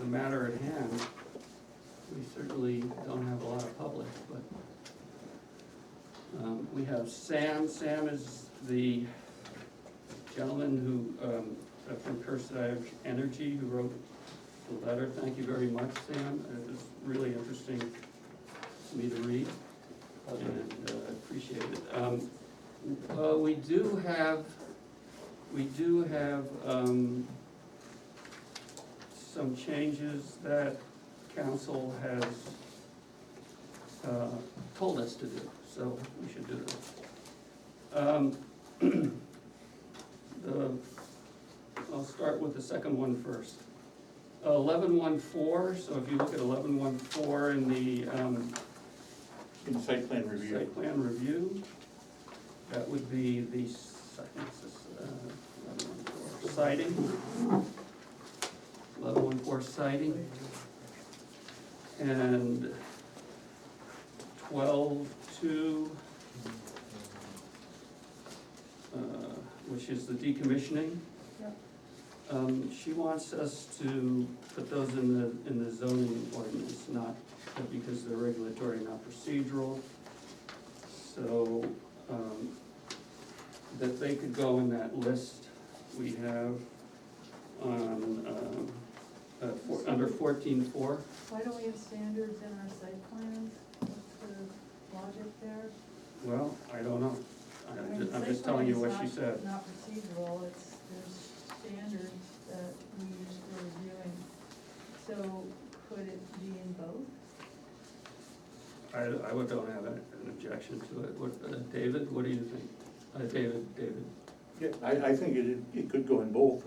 matter at hand, we certainly don't have a lot of public, but we have Sam. Sam is the gentleman who, from Cursive Energy, who wrote the letter. Thank you very much, Sam. It was really interesting for me to read, and I appreciate it. We do have some changes that council has told us to do, so we should do this. I'll start with the second one first. 11.1.4, so if you look at 11.1.4 in the In the site plan review. site plan review, that would be the 11.1.4 citing. 11.1.4 citing. And 12.2, which is the decommissioning. Yep. She wants us to put those in the zoning ordinance, not because they're regulatory, not procedural. So, that they could go in that list we have on, under 14.4. Why don't we have standards in our site plans? What's the logic there? Well, I don't know. I mean, I'm site just telling you plan what is she said. Not procedural, there's standards that we use for reviewing. So could it be in both? I don't have an objection to it. What, David, what do you think? David. Yeah, I think it could go in both.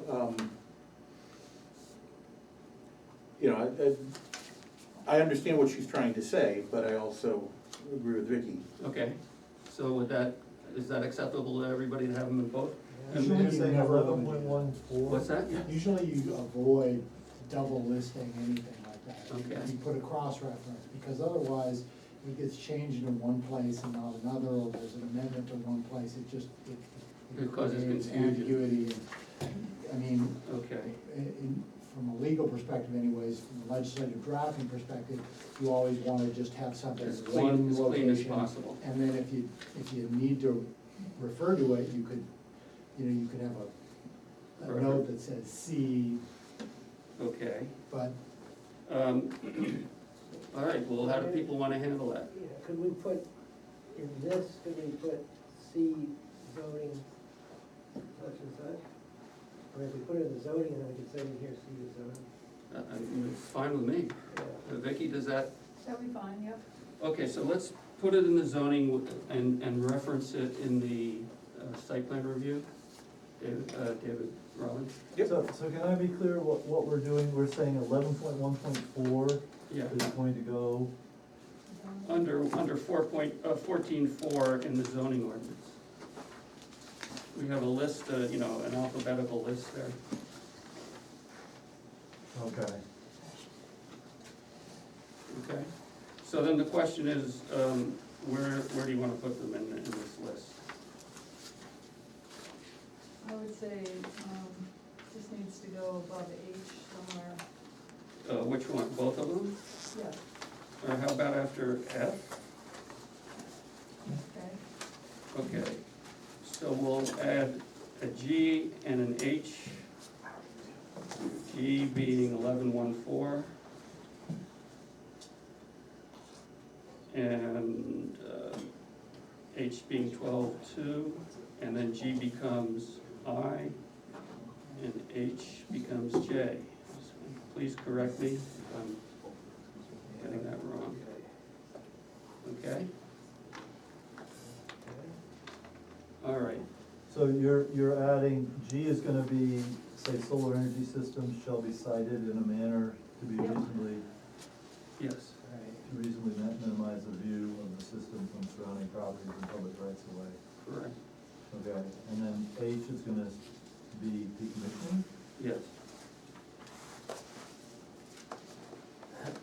You know, I understand what she's trying to say, but I also agree with Vicky. Okay, so is that acceptable to everybody to have them in both? Usually you're saying you never 11.14. What's that? Usually you avoid double listing anything like that. Okay. You put a cross-reference, because otherwise it gets changed in one place and not another, or there's an amendment to one place, it causes creates confusion. ambiguity. I mean, Okay, from a legal perspective anyways, from a legislative drafting perspective, you always wanna just have something as in clean one as location. possible. And then if you need to refer to it, you could have a Refer. note that says C, Okay, but all right, well, how do people wanna handle that? Yeah, could we put, in this, could we put C zoning such and such? Or if we put it in the zoning, then we could say in here, C is zoning. It's fine with me. Yeah. Vicky, does that, That'd be fine, yep. okay, so let's put it in the zoning and reference it in the site plan review. David Rollins? Yep. So can I be clear what we're doing? We're saying 11.1.4 Yeah, is going to go, under 14.4 in the zoning ordinance. We have a list, an alphabetical list there. okay. Okay, so then the question is, where do you wanna put them in this list? I would say, this needs to go above H somewhere. Which one, both of them? Yeah, Or how about after F? okay. Okay, so we'll add a G and an H. G being 11.1.4. And H being 12.2, and then G becomes I, and H becomes J. Please correct me if I'm getting that wrong. Okay? All right, So you're adding, G is gonna be, say, solar energy systems shall be cited in a manner to be Yep. yes, minimize the view of the system from surrounding properties and public rights of way. correct, Okay, and then H is gonna be decommissioning? yes.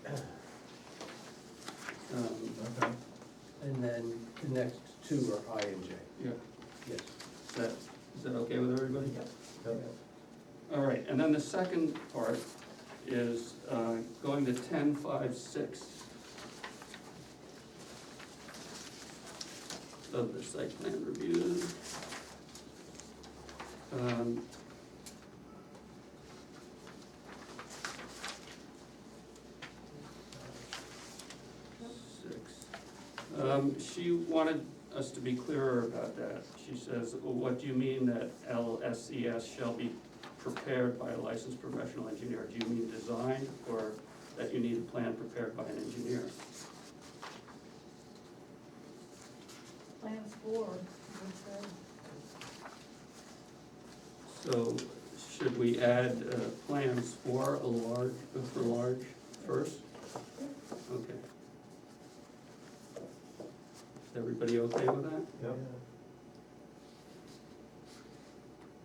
Okay. And then the next two are I and J. Yeah, Yes. is that okay with everybody? Yep. All right, and then the second part is going to 10.5.6 of the site plan review. She wanted us to be clearer about that. She says, well, what do you mean that LSES shall be prepared by a licensed professional engineer? Do you mean design, or that you need a plan prepared by an engineer? Plans for, it says. So should we add plans for large first? Okay. Is everybody okay with that? Yep.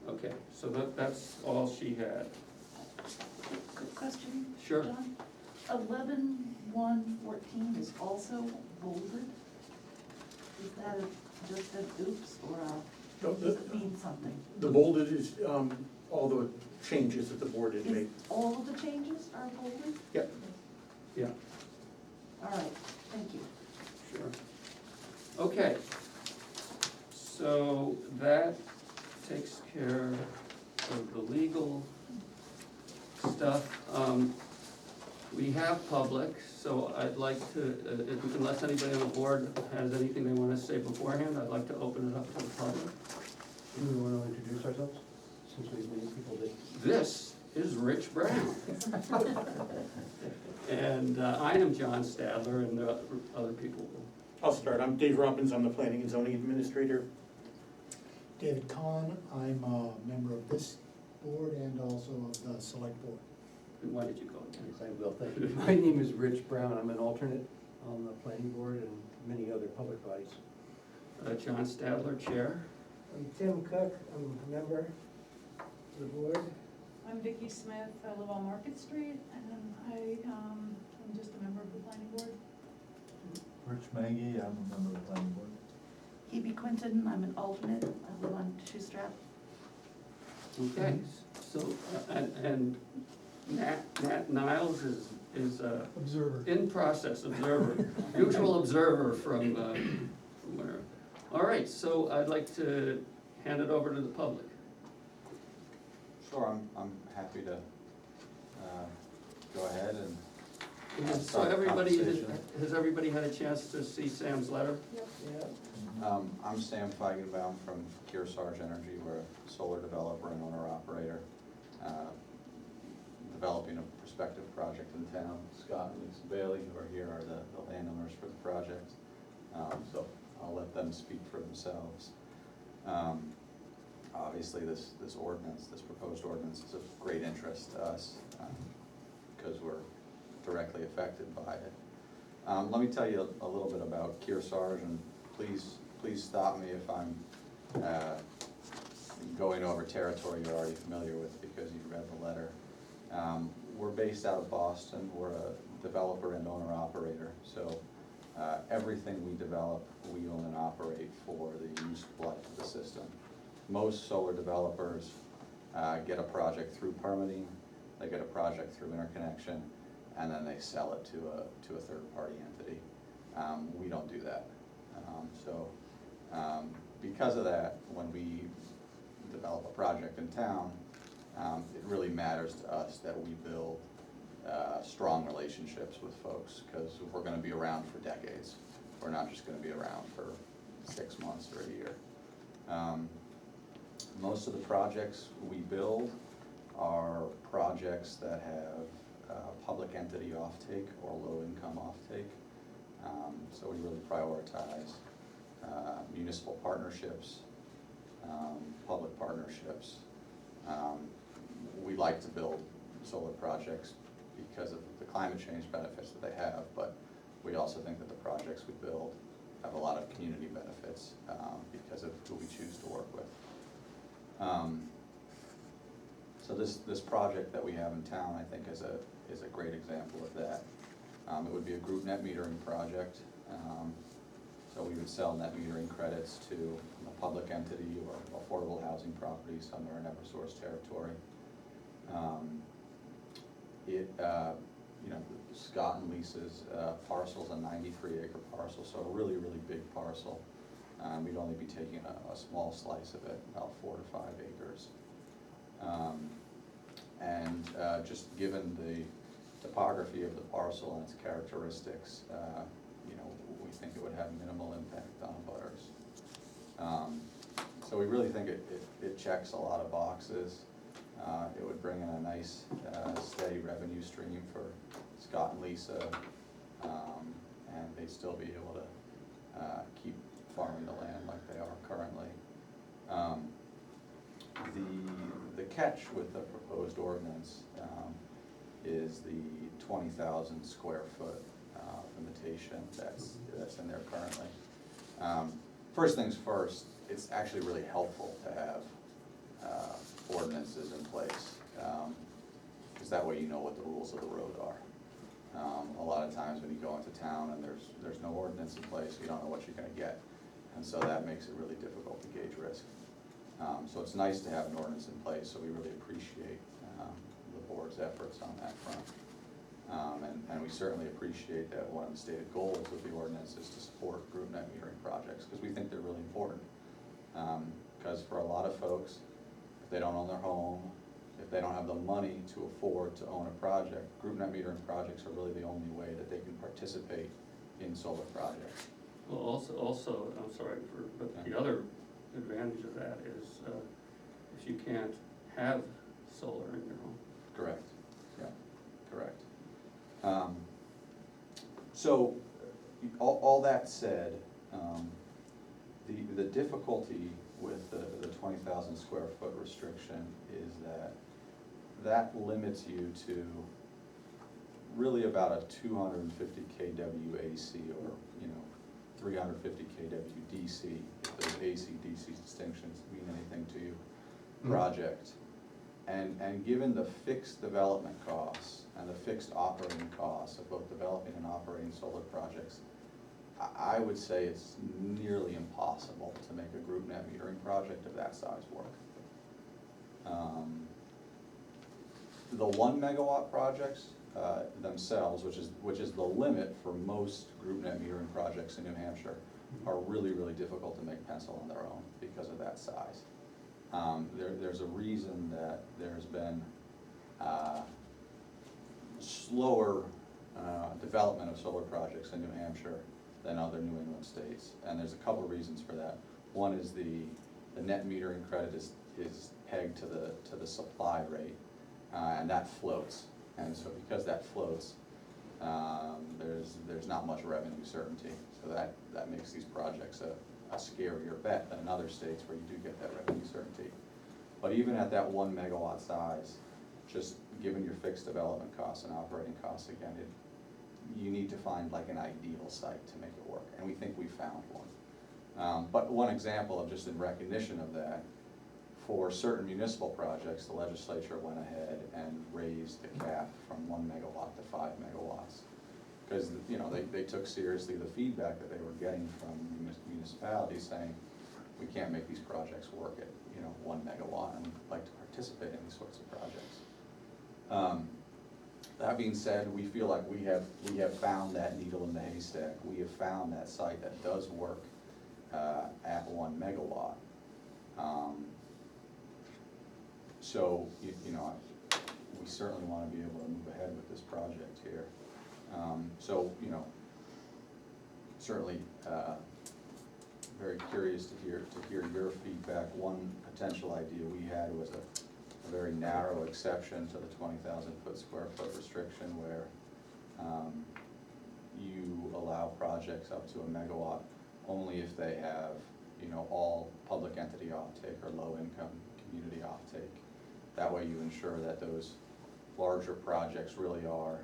Okay, so that's all she had. Quick question, Sure. John. 11.1.14 is also bolded. Is that just an oops, or No, does it mean something? The bolded is, all the changes that the board had made. Is all of the changes are bolded? Yep. Yeah, All right, thank you. sure. Okay, so that takes care of the legal stuff. We have public, so I'd like to, unless anybody on the board has anything they wanna say beforehand, I'd like to open it up to the public. Do we wanna introduce ourselves, since we made people that? This is Rich Brown. And I am John Stadler, and the other people will. I'll start. I'm Dave Robbins. I'm the Planning and Zoning Administrator. David Kahn, I'm a member of this board and also of the select board. And why did you go again? Yes, I will, thank you. My name is Rich Brown, I'm an alternate on the planning board and many other public bodies. John Stadler, Chair. I'm Tim Cook, I'm a member of the board. I'm Vicki Smith, I live on Market Street, and I'm just a member of the planning board. Rich Maggie, I'm a member of the planning board. Hebe Quinton, I'm an alternate, I live on Shoestrap. Okay, so, and Nat Niles is Observer. in process observer, neutral observer from where. All right, so I'd like to hand it over to the public. Sure, I'm happy to go ahead and So start the everybody, conversation. has everybody had a chance to see Sam's letter? Yeah. I'm Sam Feigenbaum from Kearsarge Energy. We're a solar developer and owner-operator, developing a prospective project in town. Scott and Lisa Bailey, who are here, are the landowners for the project. So I'll let them speak for themselves. Obviously, this ordinance, this proposed ordinance is of great interest to us, because we're directly affected by it. Let me tell you a little bit about Kearsarge, and please stop me if I'm going over territory you're already familiar with because you read the letter. We're based out of Boston. We're a developer and owner-operator, so everything we develop, we own and operate for the useful life of the system. Most solar developers get a project through permitting, they get a project through interconnection, and then they sell it to a third-party entity. We don't do that. Because of that, when we develop a project in town, it really matters to us that we build strong relationships with folks, because we're gonna be around for decades. We're not just gonna be around for 6 months or a year. Most of the projects we build are projects that have public entity offtake or low-income offtake. So we really prioritize municipal partnerships, public partnerships. We like to build solar projects because of the climate change benefits that they have, but we also think that the projects we build have a lot of community benefits because of who we choose to work with. So this project that we have in town, I think, is a great example of that. It would be a group net metering project. So we would sell net metering credits to a public entity or affordable housing property somewhere in Eversource territory. you know, Scott and Lisa's parcel's a 93-acre parcel, so a really, really big parcel. We'd only be taking a small slice of it, about 4 to 5 acres. And just given the topography of the parcel and its characteristics, you know, we think it would have minimal impact on butters. So we really think it checks a lot of boxes. It would bring in a nice steady revenue stream for Scott and Lisa, and they'd still be able to keep farming the land like they are currently. The catch with the proposed ordinance is the 20,000 square foot limitation that's in there currently. First things first, it's actually really helpful to have ordinances in place, because that way you know what the rules of the road are. A lot of times when you go into town and there's no ordinance in place, you don't know what you're gonna get, and so that makes it really difficult to gauge risk. So it's nice to have an ordinance in place, so we really appreciate the board's efforts on that front. And we certainly appreciate that one of the stated goals of the ordinance is to support group net metering projects, because we think they're really important. Because for a lot of folks, if they don't own their home, if they don't have the money to afford to own a project, group net metering projects are really the only way that they can participate in solar projects. Well, also, I'm sorry, but the other advantage of that is if you can't have solar in your home. Correct, yeah, correct. So, all that said, the difficulty with the 20,000 square foot restriction is that limits you to really about a 250 kW AC, or, you know, 350 kW DC, if those AC DC distinctions mean anything to you, project. And given the fixed development costs and the fixed operating costs of both developing and operating solar projects, I would say it's nearly impossible to make a group net metering project of that size work. The 1 megawatt projects themselves, which is the limit for most group net metering projects in New Hampshire, are really, really difficult to make pencil on their own because of that size. There's a reason that there's been slower development of solar projects in New Hampshire than other New England states, and there's a couple of reasons for that. One is the net metering credit is pegged to the supply rate, and that floats. And so because that floats, there's not much revenue certainty. So that makes these projects a scarier bet than in other states where you do get that revenue certainty. But even at that 1 megawatt size, just given your fixed development costs and operating costs, again, you need to find like an ideal site to make it work, and we think we found one. But one example of just in recognition of that, for certain municipal projects, the legislature went ahead and raised the cap from 1 megawatt to 5 megawatts. Because, you know, they took seriously the feedback that they were getting from municipalities saying, we can't make these projects work at, you know, 1 megawatt, and we'd like to participate in these sorts of projects. That being said, we feel like we have found that needle in the haystack. We have found that site that does work at 1 megawatt. So, you know, we certainly want to be able to move ahead with this project here. So, you know, certainly very curious to hear your feedback. One potential idea we had was a very narrow exception to the 20,000 square foot restriction, where you allow projects up to 1 megawatt only if they have, you know, all public entity offtake or low income community offtake. That way you ensure that those larger projects really are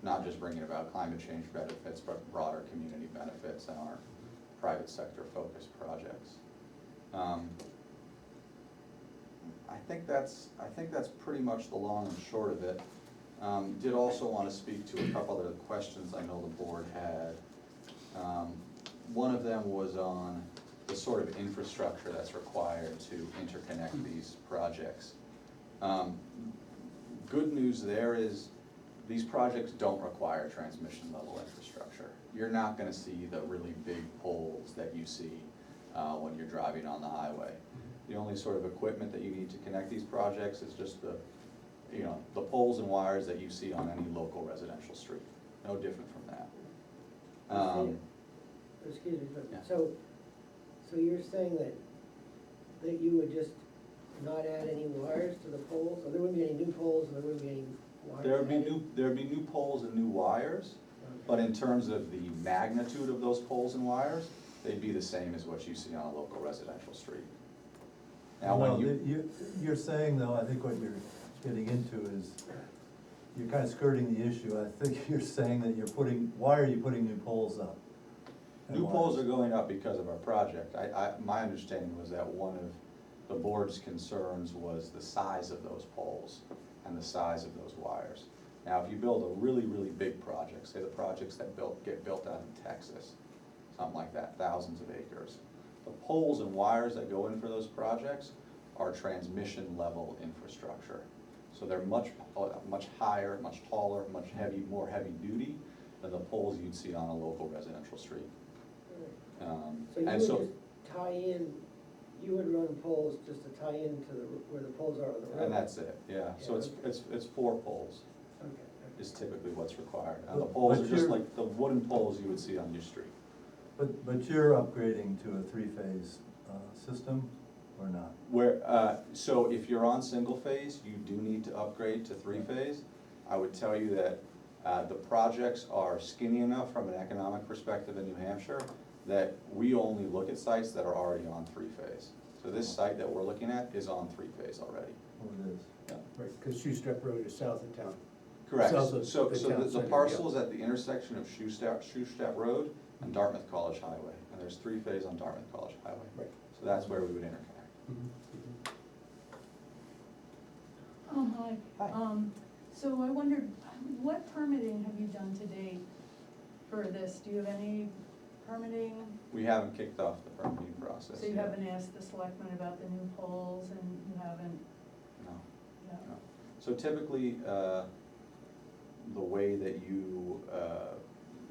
not just bringing about climate change benefits, but broader community benefits and aren't private sector focused projects. I think that's pretty much the long and short of it. Did also want to speak to a couple other questions I know the board had. One of them was on the sort of infrastructure that's required to interconnect these projects. Good news there is these projects don't require transmission level infrastructure. You're not gonna see the really big poles that you see when you're driving on the highway. The only sort of equipment that you need to connect these projects is just the poles and wires that you see on any local residential street. No different from that. Excuse me, Yeah. but, so you're saying that you would just not add any wires to the poles? So there wouldn't be any new poles, and there wouldn't be any wires added? There'd be new poles and new wires, but in terms of the magnitude of those poles and wires, they'd be the same as what you see on a local residential street. Now, No, when you're saying though, I think what you're getting into is, you're kind of skirting the issue. I think you're saying that why are you putting new poles up? And new poles are wires? going up because of our project. My understanding was that one of the board's concerns was the size of those poles and the size of those wires. Now, if you build a really, really big project, say the projects that get built out in Texas, something like that, thousands of acres, the poles and wires that go in for those projects are transmission level infrastructure. So they're much higher, much taller, more heavy duty than the poles you'd see on a local residential street. So you And would so, just tie in, you would run poles just to tie into where the poles are on the road? and that's it, yeah. So it's 4 poles Okay. is typically what's required. And the But- poles but are just you're- like the wooden poles you would see on your street. But you're upgrading to a three-phase system, or not? So if you're on single phase, you do need to upgrade to 3-phase. I would tell you that the projects are skinny enough from an economic perspective in New Hampshire that we only look at sites that are already on 3-phase. So this site that we're looking at is on 3-phase already. Oh, it is. Right, because Shoestrap Road is south of town. Correct. South of So the the town the center, parcel yeah. is at the intersection of Shoestack Road and Dartmouth College Highway. And there's 3-phase on Dartmouth College Highway. Right. So that's where we would interconnect. Hi. Hi. So I wondered, what permitting have you done to date for this? Do you have any permitting? We haven't kicked off the permitting process So you yet. haven't asked the selectmen about the new poles, and you haven't, No. yeah. No. So typically, the way that you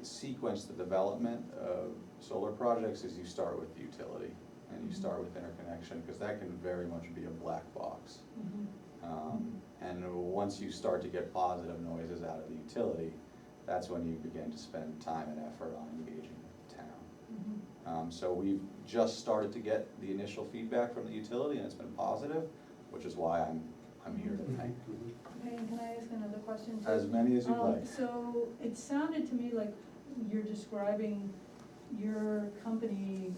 sequence the development of solar projects is you start with the utility and you start with interconnection, because that can very much be a black box. Mhm. And once you start to get positive noises out of the utility, that's when you begin to spend time and effort on engaging with the town. Mhm. So we've just started to get the initial feedback from the utility, and it's been positive, which is why I'm here tonight. Okay, and can I ask another question too? As many as you'd like. So it sounded to me like you're describing your company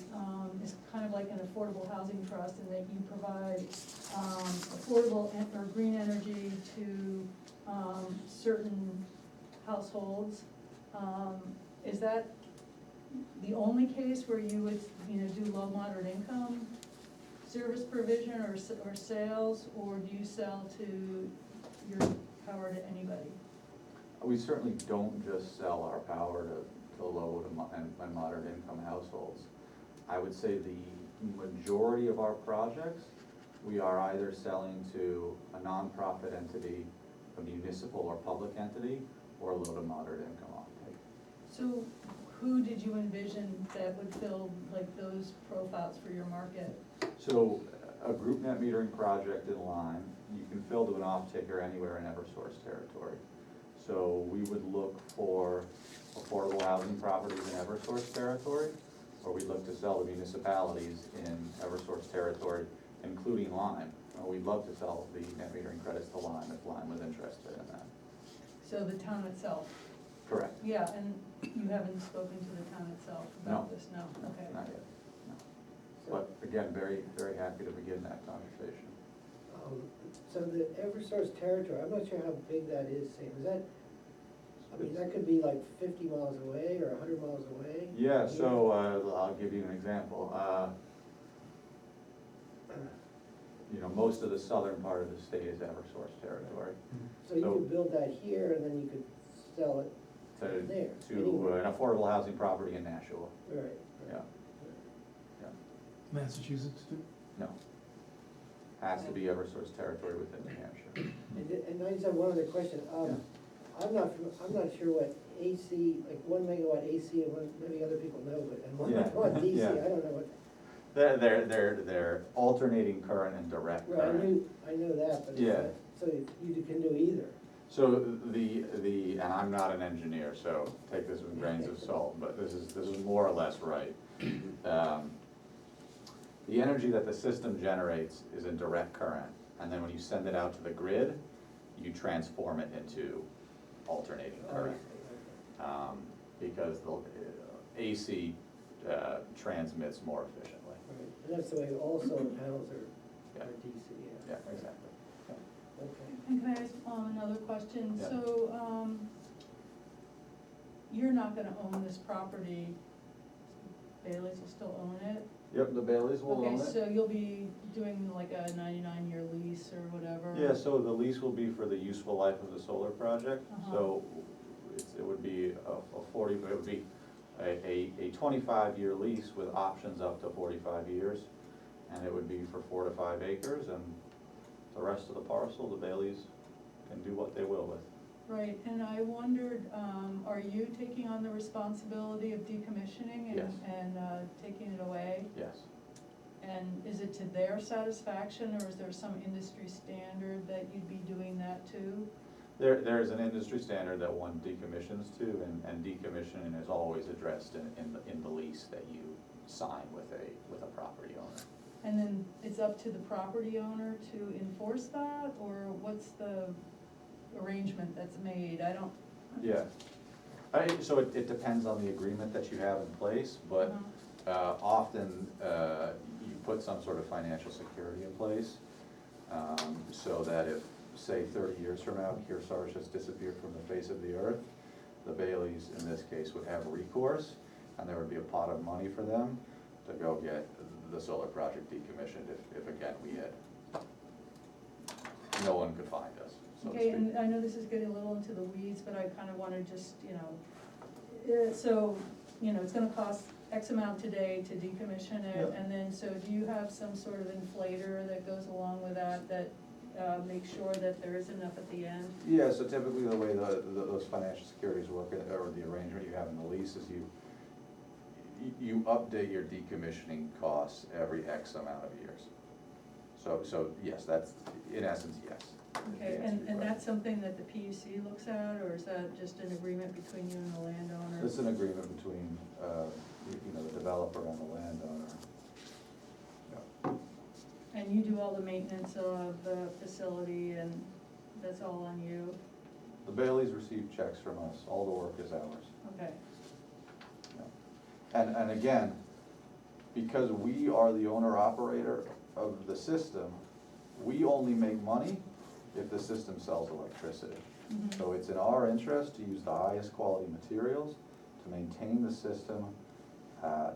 is kind of like an affordable housing trust, and that you provide affordable or green energy to certain households. Is that the only case where you would, do low, moderate income service provision or sales, or do you sell to your power to anybody? We certainly don't just sell our power to low and moderate income households. I would say the majority of our projects, we are either selling to a nonprofit entity, a municipal or public entity, or low to moderate income offtake. So who did you envision that would fill like those profiles for your market? So a group net metering project in Lyme, you can fill to an off-taker anywhere in Eversource territory. So we would look for affordable housing properties in Eversource territory, or we'd look to sell to municipalities in Eversource territory, including Lyme. We'd love to sell the net metering credits to Lyme if Lyme was interested in that. So the town itself? Correct. Yeah, and you haven't spoken to the town itself about No. this, no? Okay. Not yet, no. But again, very, very happy to begin that conversation. So the Eversource territory, I'm not sure how big that is, Sam, is that, I mean, that could be like 50 miles away or 100 miles away? Yeah, so I'll give you an example. Most of the southern part of the state is Eversource territory. So you could build that here and then you could sell it To there, to anywhere. an affordable housing property in Nashua, Right. yeah, yeah, Massachusetts too? no. Has to be Eversource territory within New Hampshire. And I just have one other question. Yeah. I'm not sure what AC, like 1 megawatt AC, and maybe other people know, but, and 1 megawatt DC, yeah. I don't know what. They're alternating current and direct Right, current. I know that, but it's Yeah. not, so you can do either. So and I'm not an engineer, so take this with grains of salt, but this is more or less right. The energy that the system generates is in direct current, and then when you send it out to the grid, you transform it into alternating current. Because the AC transmits more efficiently. Right, and that's the way all solar panels are Yeah. DC, Yeah, exactly. Yeah. Okay. And can I ask, another question? Yeah. So, you're not gonna own this property, Bailey's will still own it? Yep, the Baileys will own Okay, it. so you'll be doing like a 99-year lease or whatever? Yeah, so the lease will be for the useful life of the solar project, Uh-huh. so it would be it would be a 25-year lease with options up to 45 years, and it would be for 4 to 5 acres, and the rest of the parcel, the Baileys can do what they will with. Right, and I wondered, are you taking on the responsibility of decommissioning Yes. and taking it away? Yes. And is it to their satisfaction, or is there some industry standard that you'd be doing that to? There's an industry standard that one decommissions to, and decommissioning is always addressed in the lease that you sign with a property owner. And then it's up to the property owner to enforce that, or what's the arrangement that's made? I don't. Yeah. So it depends on the agreement that you have in place, but often you put some sort of financial security in place, so that if, say, 30 years from now, Kearsarge has disappeared from the face of the earth, the Baileys, in this case, would have recourse, and there would be a pot of money for them to go get the solar project decommissioned if again, no one could find us, so to Okay, speak. and I know this is getting a little into the weeds, but I kind of want to just, so, it's gonna cost X amount today to decommission it, Yep. and then, so do you have some sort of inflator that goes along with that makes sure that there is enough at the end? Yeah, so typically the way those financial securities work, or the arrangement you have in the lease, is you update your decommissioning costs every X amount of years. So yes, that's, in essence, yes. Okay, The answer to and your question. that's something that the PUC looks at, or is that just an agreement between you and the landowner? It's an agreement between, the developer and the landowner. Yeah. And you do all the maintenance of the facility, and that's all on you? The Baileys receive checks from us, all the work is ours. Okay, Yeah. And again, because we are the owner-operator of the system, we only make money if the system sells electricity. Mhm. So it's in our interest to use the highest quality materials, to maintain the system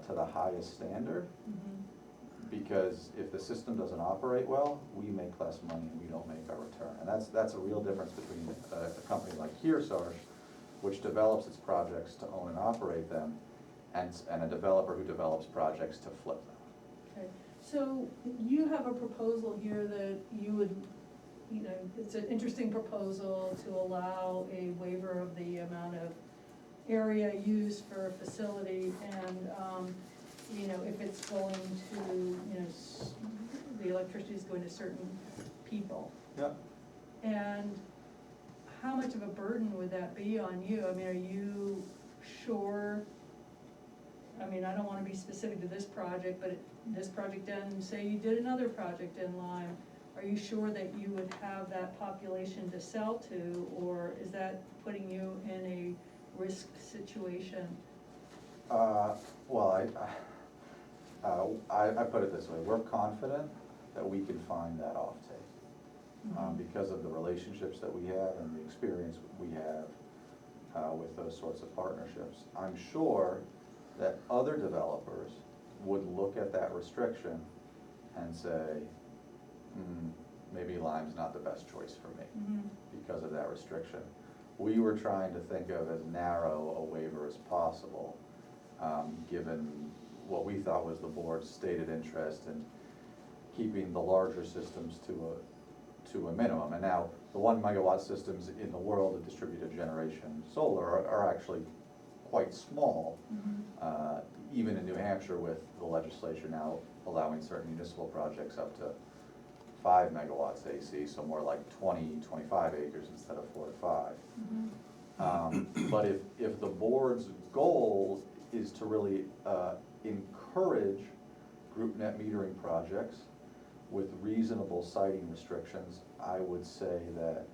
to the highest standard, Mhm. because if the system doesn't operate well, we make less money and we don't make our return. And that's a real difference between a company like Kearsarge, which develops its projects to own and operate them, and a developer who develops projects to flip them. Okay, so you have a proposal here that you would, it's an interesting proposal to allow a waiver of the amount of area used for a facility, and, if it's going to, the electricity is going to certain people. Yeah. And how much of a burden would that be on you? I mean, are you sure? I mean, I don't wanna be specific to this project, but this project and say you did another project in Lyme, are you sure that you would have that population to sell to, or is that putting you in a risk situation? Well, I put it this way, we're confident that we can find that offtake, because of the relationships that we have and the experience we have with those sorts of partnerships. I'm sure that other developers would look at that restriction and say, maybe Lyme's not the best choice for me Mhm. because of that restriction. We were trying to think of as narrow a waiver as possible, given what we thought was the board's stated interest in keeping the larger systems to a minimum. And now, the 1 megawatt systems in the world of distributed generation solar are actually quite small. Even in New Hampshire with the legislature now allowing certain municipal projects up to 5 megawatts AC, so more like 20, 25 acres instead of 4 to 5. But if the board's goal is to really encourage group net metering projects with reasonable siting restrictions, I would say that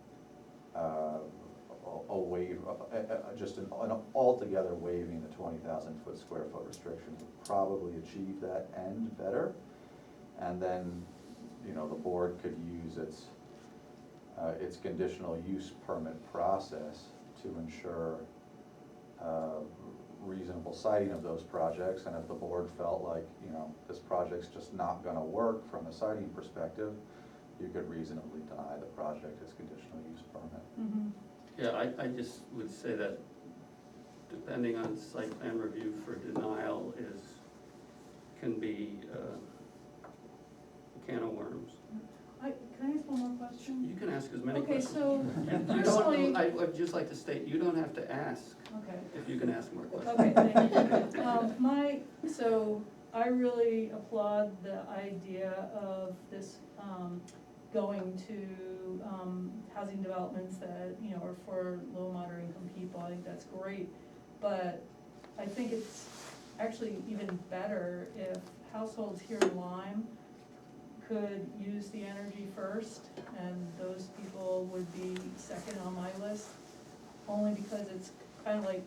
just an altogether waiving the 20,000 square foot restriction would probably achieve that end better. And then, you know, the board could use its conditional use permit process to ensure reasonable siting of those projects. And if the board felt like, you know, this project's just not gonna work from a siting perspective, you could reasonably deny the project its conditional use permit. Yeah, I just would say that depending on site plan review for denial can be a can of worms. Can I ask one more question? You can ask as many Okay, questions. so You personally, don't, I would just like to state, you don't have to ask okay. if you can ask more questions. Okay, thank you. So I really applaud the idea of this, going to, housing developments that, you know, are for low, moderate income people. I think that's great. But I think it's actually even better if households here in Lyme could use the energy first, and those people would be second on my list, only because it's kind of like,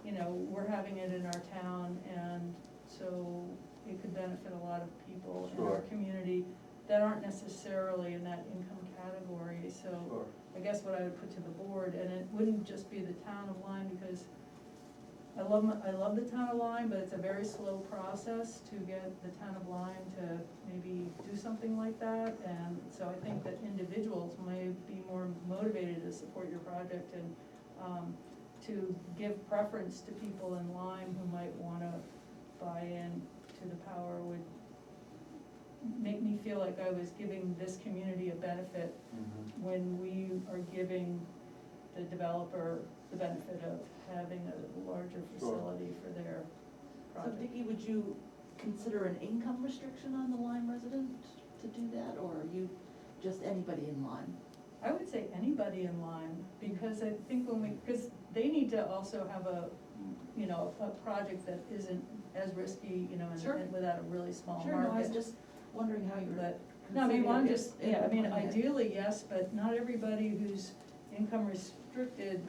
you know, we're having it in our town, and so it could benefit a lot of people in our Sure. community that aren't necessarily in that income category, so Sure. I guess what I would put to the board, and it wouldn't just be the town of Lyme, because I love the town of Lyme, but it's a very slow process to get the town of Lyme to maybe do something like that, and so I think that individuals might be more motivated to support your project, and to give preference to people in Lyme who might wanna buy in to the power would make me feel like I was giving this community a benefit when we are giving the developer the benefit of having a larger facility for their So project. Vicki, would you consider an income restriction on the Lyme resident to do that, or are you just anybody in Lyme? I would say anybody in Lyme, because I think because they need to also have a, you know, a project that isn't as risky, you know, Sure. and without a really small Sure, no, I was market. just wondering how you were But, no, I mean, considering I'm it just, if yeah, I mean, implemented. ideally, yes, but not everybody who's income restricted,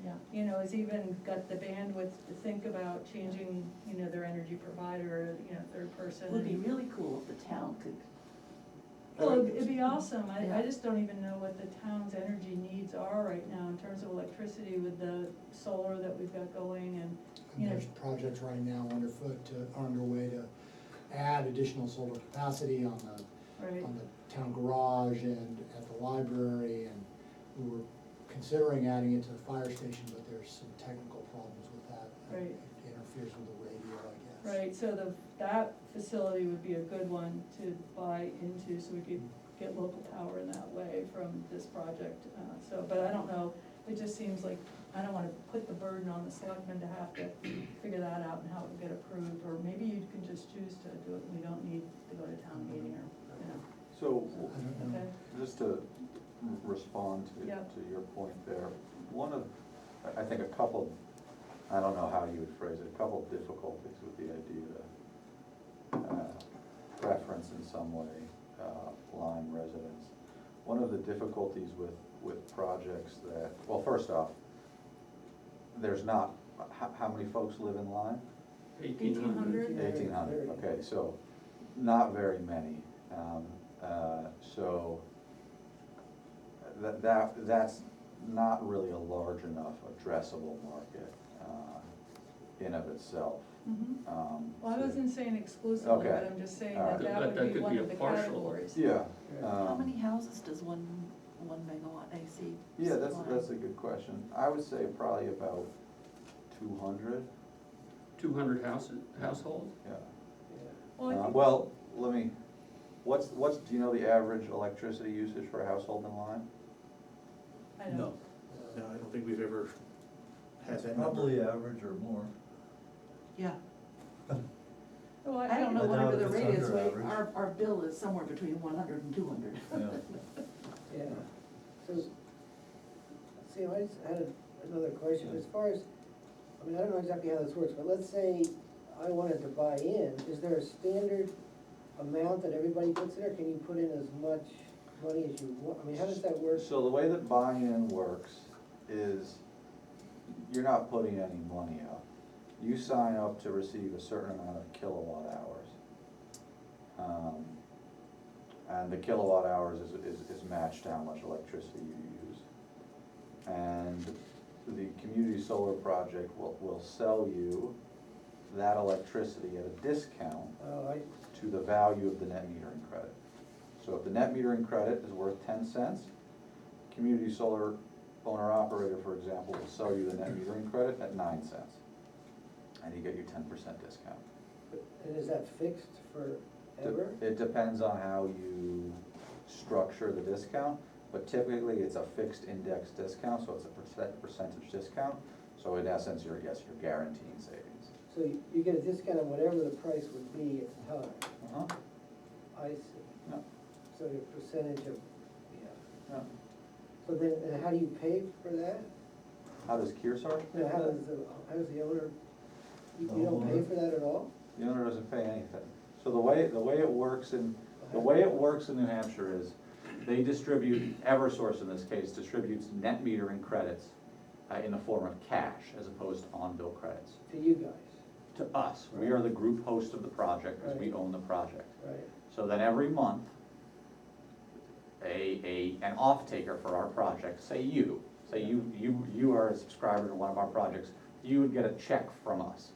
Yeah. you know, has even got the bandwidth to think about changing, you know, their energy provider, you know, third person. It would be really cool if the town could. Well, it'd be awesome, Yeah. I just don't even know what the town's energy needs are right now in terms of electricity with the solar that we've got going, and, you And know. there's projects right now underway to add additional solar capacity on Right, the town garage and at the library, and we were considering adding it to the fire station, but there's some technical problems with that. Right. It interferes with the radio, I guess. right, so that facility would be a good one to buy into, so we could get local power in that way from this project, but I don't know, it just seems like, I don't wanna put the burden on the selectmen to have to figure that out and how it would get approved, or maybe you can just choose to do it, and we don't need to go to town meeting, or, you know, So, I don't know. okay? just to respond Yeah. to your point there, I think a couple, I don't know how you would phrase it, a couple difficulties with the idea to preference in some way Lyme residents. One of the difficulties with projects that, well, first off, there's not, how many folks live in Lyme? 1800? 1,800, okay, so not very many. So that's not really a large enough addressable market in of itself. Well, I wasn't saying exclusively, Okay. but I'm just saying All that right. that That would be could one be of a the partial. categories. Yeah. How many houses does one megawatt AC Yeah, supply? that's a good question. I would say probably about 200, 200 households? yeah. Well, I think, Well, let me, do you know the average electricity usage for a household in Lyme? I don't. No, No, I don't think we've ever had that number. probably average or more. Yeah, Well, I don't know I doubt whatever the if it's rate is, under average. our bill is somewhere between 100 and 200. Yeah. Yeah, so, see, I just had another question, as far as, I mean, I don't know exactly how this works, but let's say I wanted to buy in, is there a standard amount that everybody puts in, or can you put in as much money as you want? I mean, how does that work? So the way that buy-in works is you're not putting any money up. You sign up to receive a certain amount of kilowatt hours. And the kilowatt hours is matched to how much electricity you use. And the community solar project will sell you that electricity at a discount Oh, to the value of the net metering credit. So if the net metering credit is worth 10 cents, community solar owner operator, for example, will sell you the net metering credit at 9 cents. And you get your 10% discount. and is that fixed forever? It depends on how you structure the discount, but typically it's a fixed index discount, so it's a percentage discount. So in essence, you're guaranteeing savings. So you get a discount on whatever the price would be at the time? Uh-huh. I see. Yeah. So your percentage of, yeah. Yeah. So then, and how do you pay for that? How does Kearsarge pay No, for how that? does the owner, you don't pay for that at all? The owner doesn't pay anything. So the way it works in New Hampshire is they distribute, Eversource in this case, distributes net metering credits in the form of cash as opposed to on-bill credits. To you guys, To us, we are the group host of the project because we Right. own the project. right? So then every month, an off-taker for our project, say you are a subscriber to one of our projects, you would get a check from us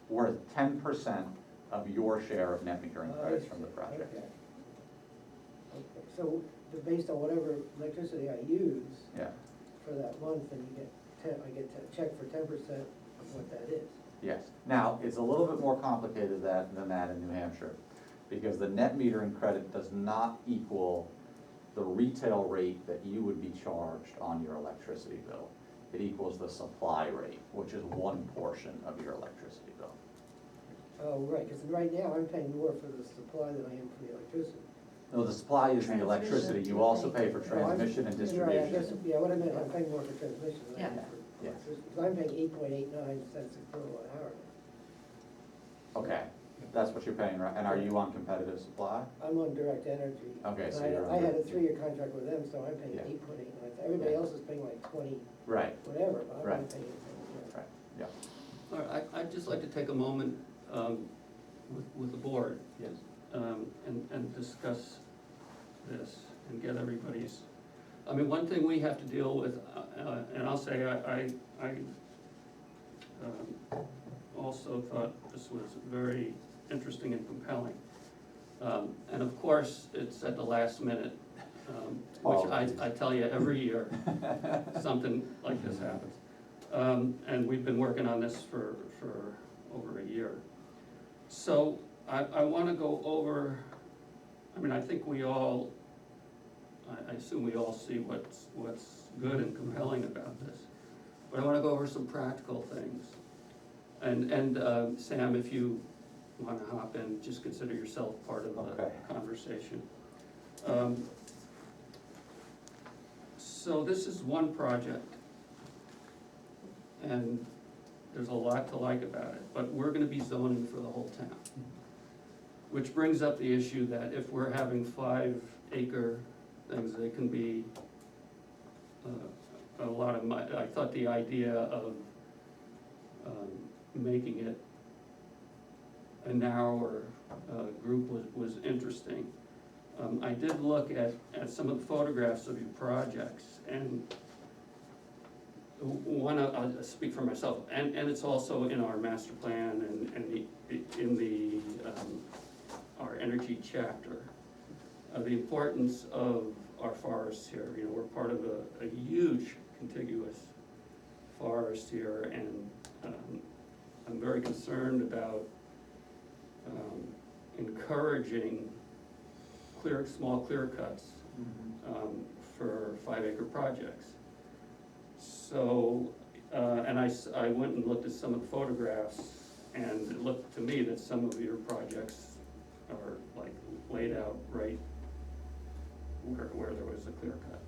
worth 10% of your share of net metering I credits from the see. project. Okay. Okay, so based on whatever electricity I use Yeah, for that month, then you get I get a check for 10% of what that is. yes. Now, it's a little bit more complicated than that in New Hampshire, because the net metering credit does not equal the retail rate that you would be charged on your electricity bill. It equals the supply rate, which is one portion of your electricity bill. Oh, right, because right now I'm paying more for the supply than I am for the electricity. No, the supply is the electricity, you also pay for Oh, I'm- transmission and you're right, I guess, distribution. yeah, what I meant, I'm paying more for transmission than I am Yeah. for Yes. electricity. Because I'm paying 8.89 cents a kilowatt hour. Okay, that's what you're paying, right? And are you on competitive supply? I'm on direct energy. Okay, And so you're I had under- a 3-year contract with them, so I'm paying Yeah. 8.89. Everybody Yeah. else is paying like 20, Right, whatever, but I'm Right. only paying 8. right, yeah. All right, I'd just like to take a moment with the board Yes. and discuss this and get everybody's, I mean, one thing we have to deal with, and I'll say I also thought this was very interesting and compelling. And of course, it's at the last minute, which I tell you every year, something like this happens. And we've been working on this for over a year. So I wanna go over, I mean, I think we all, I assume we all see what's good and compelling about this. But I wanna go over some practical things. And Sam, if you wanna hop in, just consider yourself part of the Okay. conversation. So this is one project. And there's a lot to like about it, but we're gonna be zoning for the whole town. Which brings up the issue that if we're having 5-acre things, they can be a lot of I thought the idea of making it a narrower group was interesting. I did look at some of the photographs of your projects, and one, I'll speak for myself, and it's also in our master plan and in the our energy chapter. The importance of our forests here, you know, we're part of a huge contiguous forest here, and I'm very concerned about encouraging small clear cuts, for 5 acre projects. So, and I went and looked at some of the photographs, and it looked to me that some of your projects are like laid out right where there was a clear cut.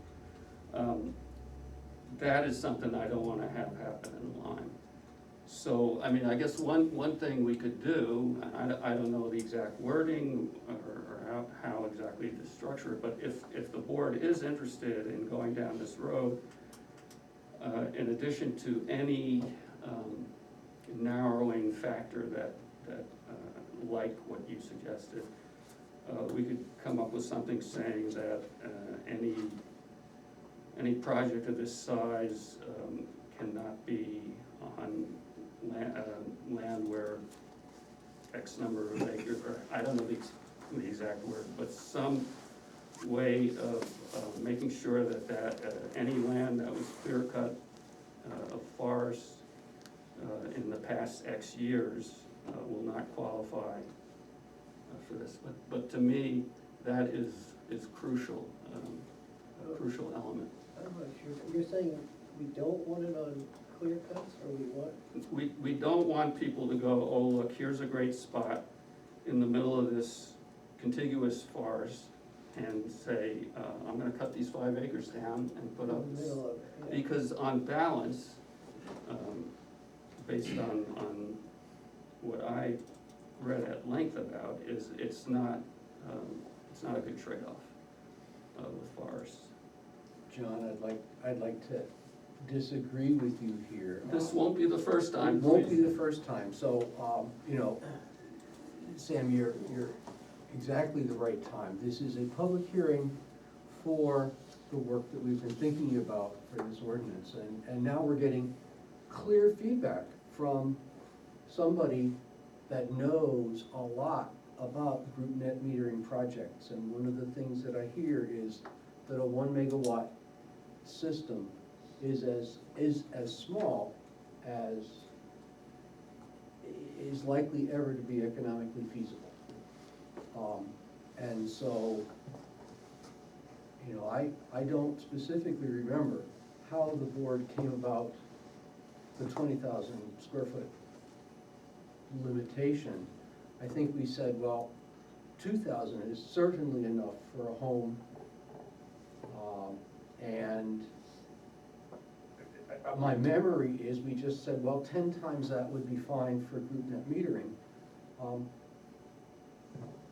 That is something I don't wanna have happen in Lyme. So, I mean, I guess one thing we could do, I don't know the exact wording or how exactly to structure it, but if the board is interested in going down this road, in addition to any narrowing factor that like what you suggested, we could come up with something saying that any project of this size cannot be on land where X number of acres, or I don't know the exact word, but some way of making sure that any land that was clear cut of forest in the past X years will not qualify for this. But to me, that is crucial, a crucial element. I'm not sure, you're saying we don't want it on clear cuts, or we want? We don't want people to go, oh, look, here's a great spot in the middle of this contiguous forest, and say, I'm gonna cut these 5 acres down and put up. In the middle of it, yeah. Because on balance, based on what I read at length about, is it's not a good trade-off with forests. John, I'd like to disagree with you here. This won't be the first time, It won't be please. the first time, so, you know, Sam, you're exactly the right time. This is a public hearing for the work that we've been thinking about for this ordinance, and now we're getting clear feedback from somebody that knows a lot about group net metering projects, and one of the things that I hear is that a 1 megawatt system is as small as is likely ever to be economically feasible. And so, you know, I don't specifically remember how the board came about the 20,000 square foot limitation. I think we said, well, 2,000 is certainly enough for a home. And my memory is we just said, well, 10 times that would be fine for group net metering.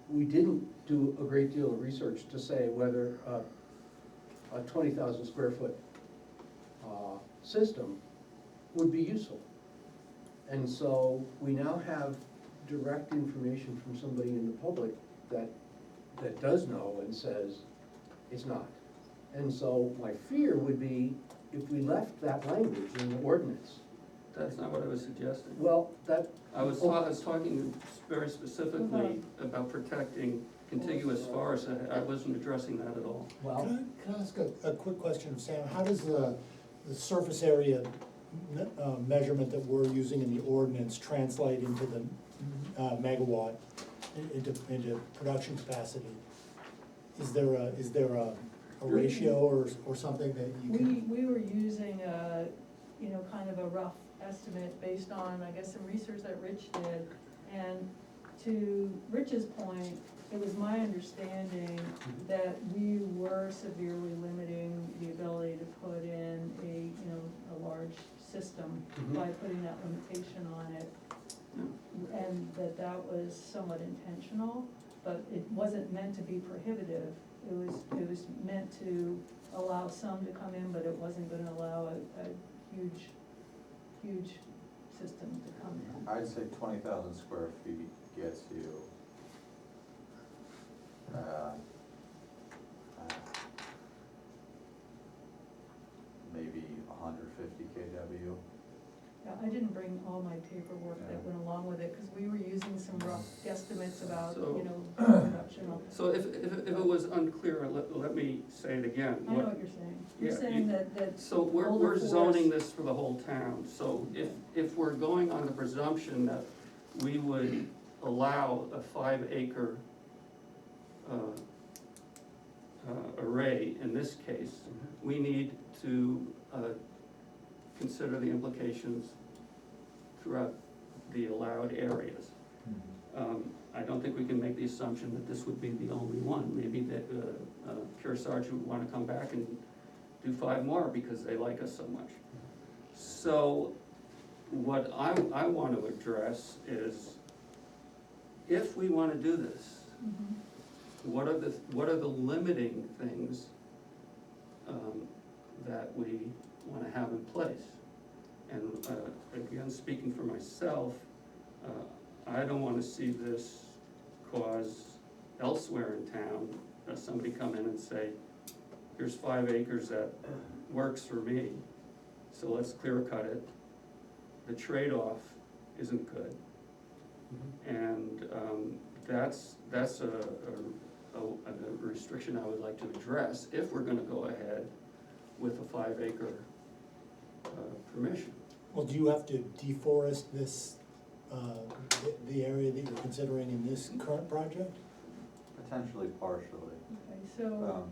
We didn't do a great deal of research to say whether a 20,000 square foot system would be useful. And so we now have direct information from somebody in the public that does know and says it's not. And so my fear would be if we left that language in the ordinance. That's not what I was suggesting. Well, that. I was talking very specifically about protecting contiguous forests. I wasn't addressing that at all. Well, Can I ask a quick question of Sam? How does the surface area measurement that we're using in the ordinance translate into the megawatt, into production capacity? Is there a ratio or something that you can? We were using a, you know, kind of a rough estimate based on, I guess, some research that Rich did. And to Rich's point, it was my understanding that we were severely limiting the ability to put in a large system by putting that limitation on it. And that was somewhat intentional, but it wasn't meant to be prohibitive. It was meant to allow some to come in, but it wasn't gonna allow a huge system to come in. I'd say 20,000 square feet gets you maybe 150 kW. Yeah, I didn't bring all my paperwork that went along with it, because we were using some rough guesstimates about, So- production. So if it was unclear, let me say it again. I know what you're saying. You're Yeah, saying that So we're older zoning forests- this for the whole town, so if we're going on the presumption that we would allow a 5 acre array, in this case, we need to consider the implications throughout the allowed areas. I don't think we can make the assumption that this would be the only one. Maybe that Kearsarge would wanna come back and do 5 more because they like us so much. So what I want to address is, if we wanna do this, what are the limiting things that we wanna have in place? And again, speaking for myself, I don't wanna see this cause elsewhere in town, somebody come in and say, here's 5 acres that works for me, so let's clear cut it. The trade-off isn't good. And that's a restriction I would like to address if we're gonna go ahead with a 5 acre permission. Well, do you have to deforest this, the area that you're considering in this current project? Potentially partially. Okay, so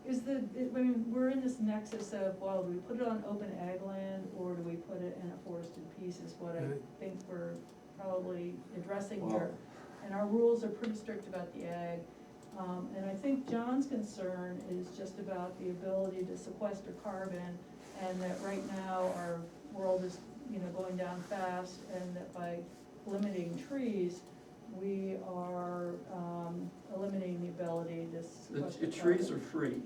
I mean, we're in this nexus of, well, do we put it on open ag land or do we put it in a forested piece is what I think we're probably addressing here. And our rules are pretty strict about the ag. And I think John's concern is just about the ability to sequester carbon, and that right now our world is, going down fast, and that by limiting trees, we are eliminating the ability to sequester The carbon. trees are free.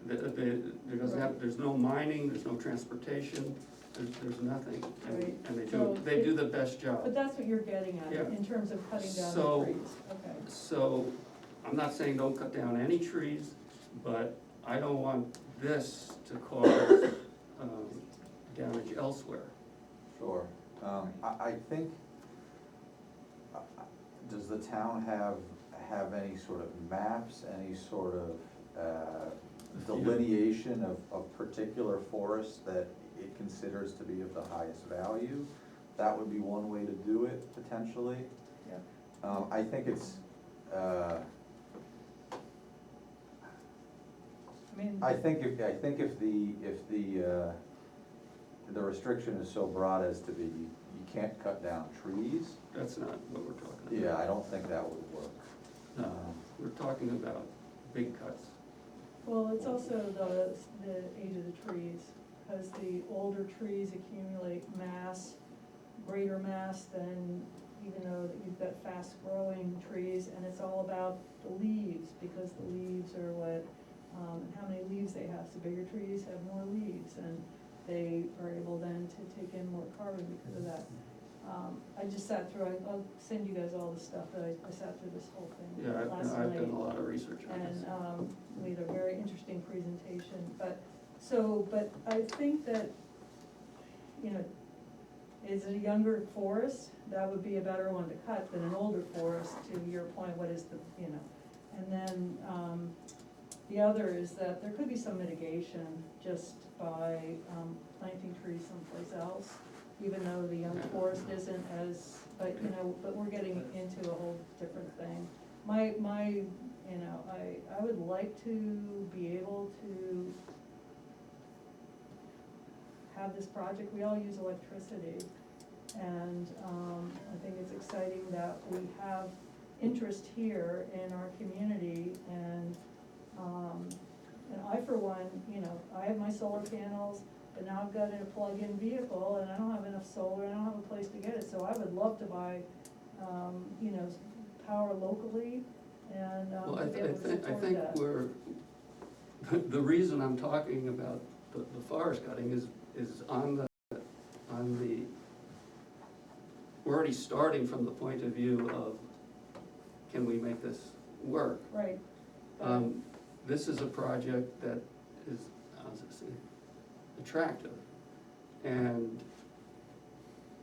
There's no mining, there's no transportation, there's nothing. Right. And So they do the best job. But that's what you're getting at, Yeah. in terms of cutting down the So- trees, okay. So, I'm not saying don't cut down any trees, but I don't want this to cause damage elsewhere. Sure. I think, does the town have any sort of maps, any sort of delineation of particular forests that it considers to be of the highest value? That would be one way to do it, potentially. Yeah. I think it's, I think if the restriction is so broad as to be, you can't cut down trees, That's not what we're talking about. yeah, I don't think that would work. No, we're talking about big cuts. Well, it's also the age of the trees, because the older trees accumulate mass, greater mass than, even though that you've got fast-growing trees, and it's all about the leaves, because the leaves are what, and how many leaves they have, so bigger trees have more leaves, and they are able then to take in more carbon because of that. I just sat through, I'll send you guys all the stuff that I sat through this whole thing Yeah, last night. I've done a lot of research on this. And we had a very interesting presentation, but I think that, is it a younger forest? That would be a better one to cut than an older forest, to your point, what is the, and then, the other is that there could be some mitigation just by, planting trees someplace else, even though the young forest isn't as, but we're getting into a whole different thing. I would like to be able to have this project, we all use electricity, and, I think it's exciting that we have interest here in our community, and I, for one, I have my solar panels, but now I've got a plug-in vehicle, and I don't have enough solar, and I don't have a place to get it, so I would love to buy, power locally, and, Well, to be able to support that. I think the reason I'm talking about the forest cutting is on the, we're already starting from the point of view of, can we make this work? Right. This is a project that is, attractive. And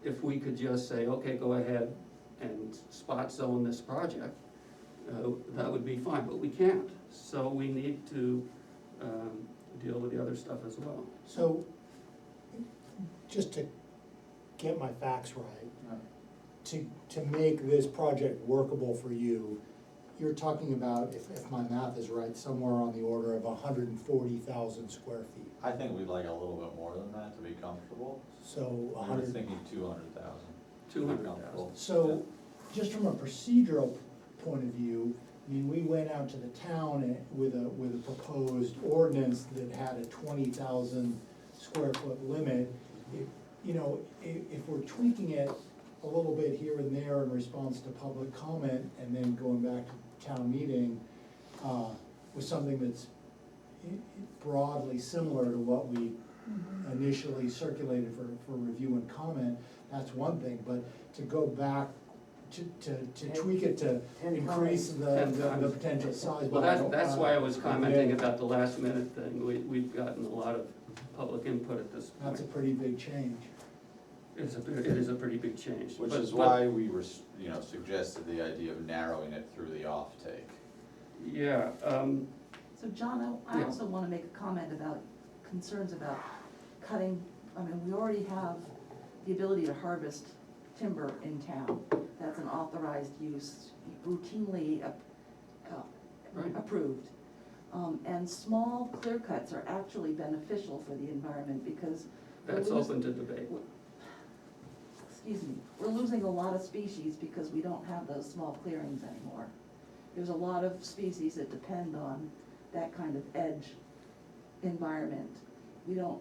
if we could just say, okay, go ahead and spot zone this project, that would be fine, but we can't. So we need to deal with the other stuff as well. So, just to get my facts right, to make this project workable for you, you're talking about, if my math is right, somewhere on the order of 140,000 square feet. I think we'd like a little bit more than that to be comfortable. So I was 100. thinking 200,000. 200,000. So, just from a procedural point of view, I mean, we went out to the town with a proposed ordinance that had a 20,000 square foot limit. You know, if we're tweaking it a little bit here and there in response to public comment, and then going back to town meeting, with something that's broadly similar to what we initially circulated for review and comment, that's one thing, but to go back to tweak it to 10 increase times. the 10 times. potential size. Well, that's why I was commenting yeah, about the last minute thing. We've gotten a lot of public input at this point. That's a pretty big change. It is a pretty big change. Which But- is but- why we were, suggested the idea of narrowing it through the offtake. Yeah, So John, I Yeah. also wanna make a comment about concerns about cutting, I mean, we already have the ability to harvest timber in town. That's an authorized use, routinely Right. approved. And small clear cuts are actually beneficial for the environment because that's we're open to debate. excuse me, we're losing a lot of species because we don't have those small clearings anymore. There's a lot of species that depend on that kind of edge environment. We don't,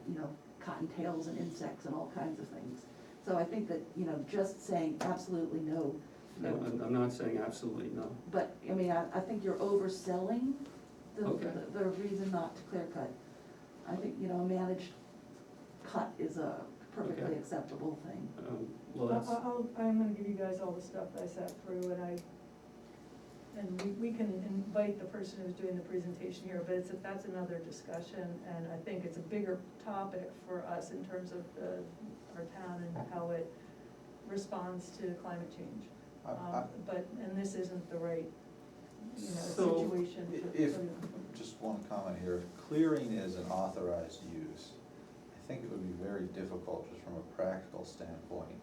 cottontails and insects and all kinds of things. So I think that, just saying absolutely no, No, I'm not saying absolutely no. but, I think you're overselling Okay. the reason not to clear cut. I think, a managed cut is a perfectly Okay. acceptable thing. Well, that's, I'm gonna give you guys all the stuff that I sat through, and we can invite the person who's doing the presentation here, but that's another discussion, and I think it's a bigger topic for us in terms of our town and how it responds to climate change. And this isn't the right, So, situation for. If, just one comment here, if clearing is an authorized use, I think it would be very difficult, just from a practical standpoint,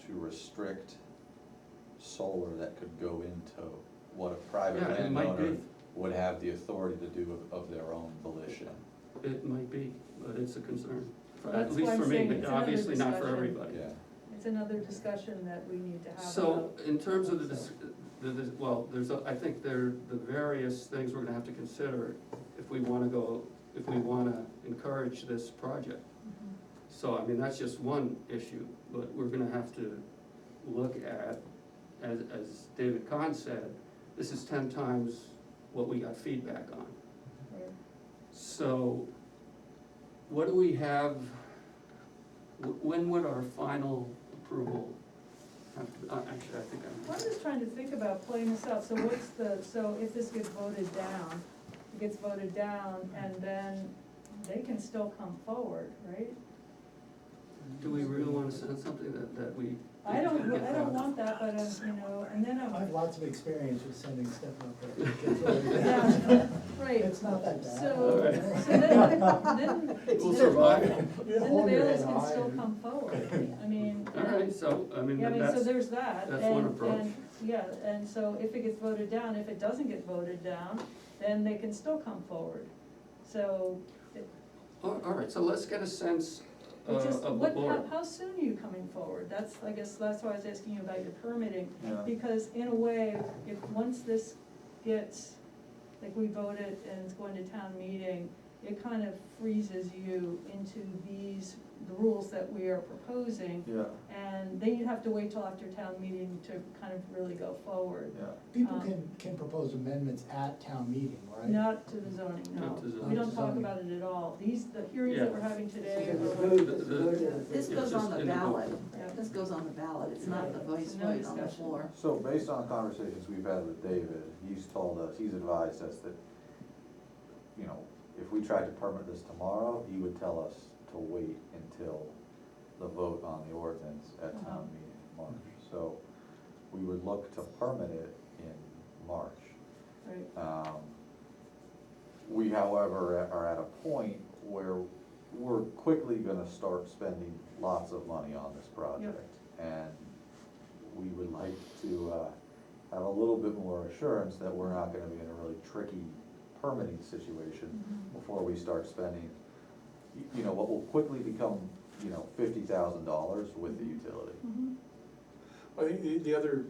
to restrict solar that could go into what a private Yeah, it might landowner be. would have the authority to do of their own volition. it might be, but it's a concern, Well, at that's least why I'm for me, saying but it's another obviously not for discussion. everybody. Yeah. It's another discussion that we need to have So, about. in terms of I think the various things we're gonna have to consider if we wanna encourage this project. Mhm. So, that's just one issue, but we're gonna have to look at, as David Kahn said, this is 10 times what we got feedback on. Right. So, what do we have, when would our final approval have to, actually, I think I'm just trying to think about playing this out, so so if this gets voted down, it gets voted down, and then they can still come forward, right? do we really wanna send something that we? I don't get that? want that, but, and then I have lots of experience with sending stuff up there. Yeah, right. It's not that bad. So, Alright. so then We'll survive. You then hold the your bailiffs head can high still and- come forward, I mean. Alright, so, Yeah, so that's, there's that. that's one and- approach. and- Yeah, and so if it gets voted down, if it doesn't get voted down, then they can still come forward. So, alright, so let's get a sense it just, of the board. how soon are you coming forward? I guess that's why I was asking you about your permitting. Yeah. Because in a way, once this gets, like we voted and it's going to town meeting, it kind of freezes you into the rules that we are proposing. Yeah, And then you have to wait till after town meeting to kind of really go forward. yeah. People can propose amendments at town meeting, right? Not to the zoning, no. Not to zoning. We don't talk Zoning. about it at all. The hearings Yeah. that we're having today Because are. the vote is voted. This It's goes just on the in the book. ballot, Yeah. this goes on the ballot, it's not the voice No vote on the discussion. floor. So based on conversations we've had with David, he's told us, he's advised us that, if we tried to permit this tomorrow, he would tell us to wait until the vote on the ordinance at town meeting in March. So we would look to permit it in March. Right. We, however, are at a point where we're quickly gonna start spending lots of money on this project. And we would like to have a little bit more assurance that we're not gonna be in a really tricky permitting situation before we start spending, you know, what will quickly become, you know, $50,000 with the utility. Mhm. I think the other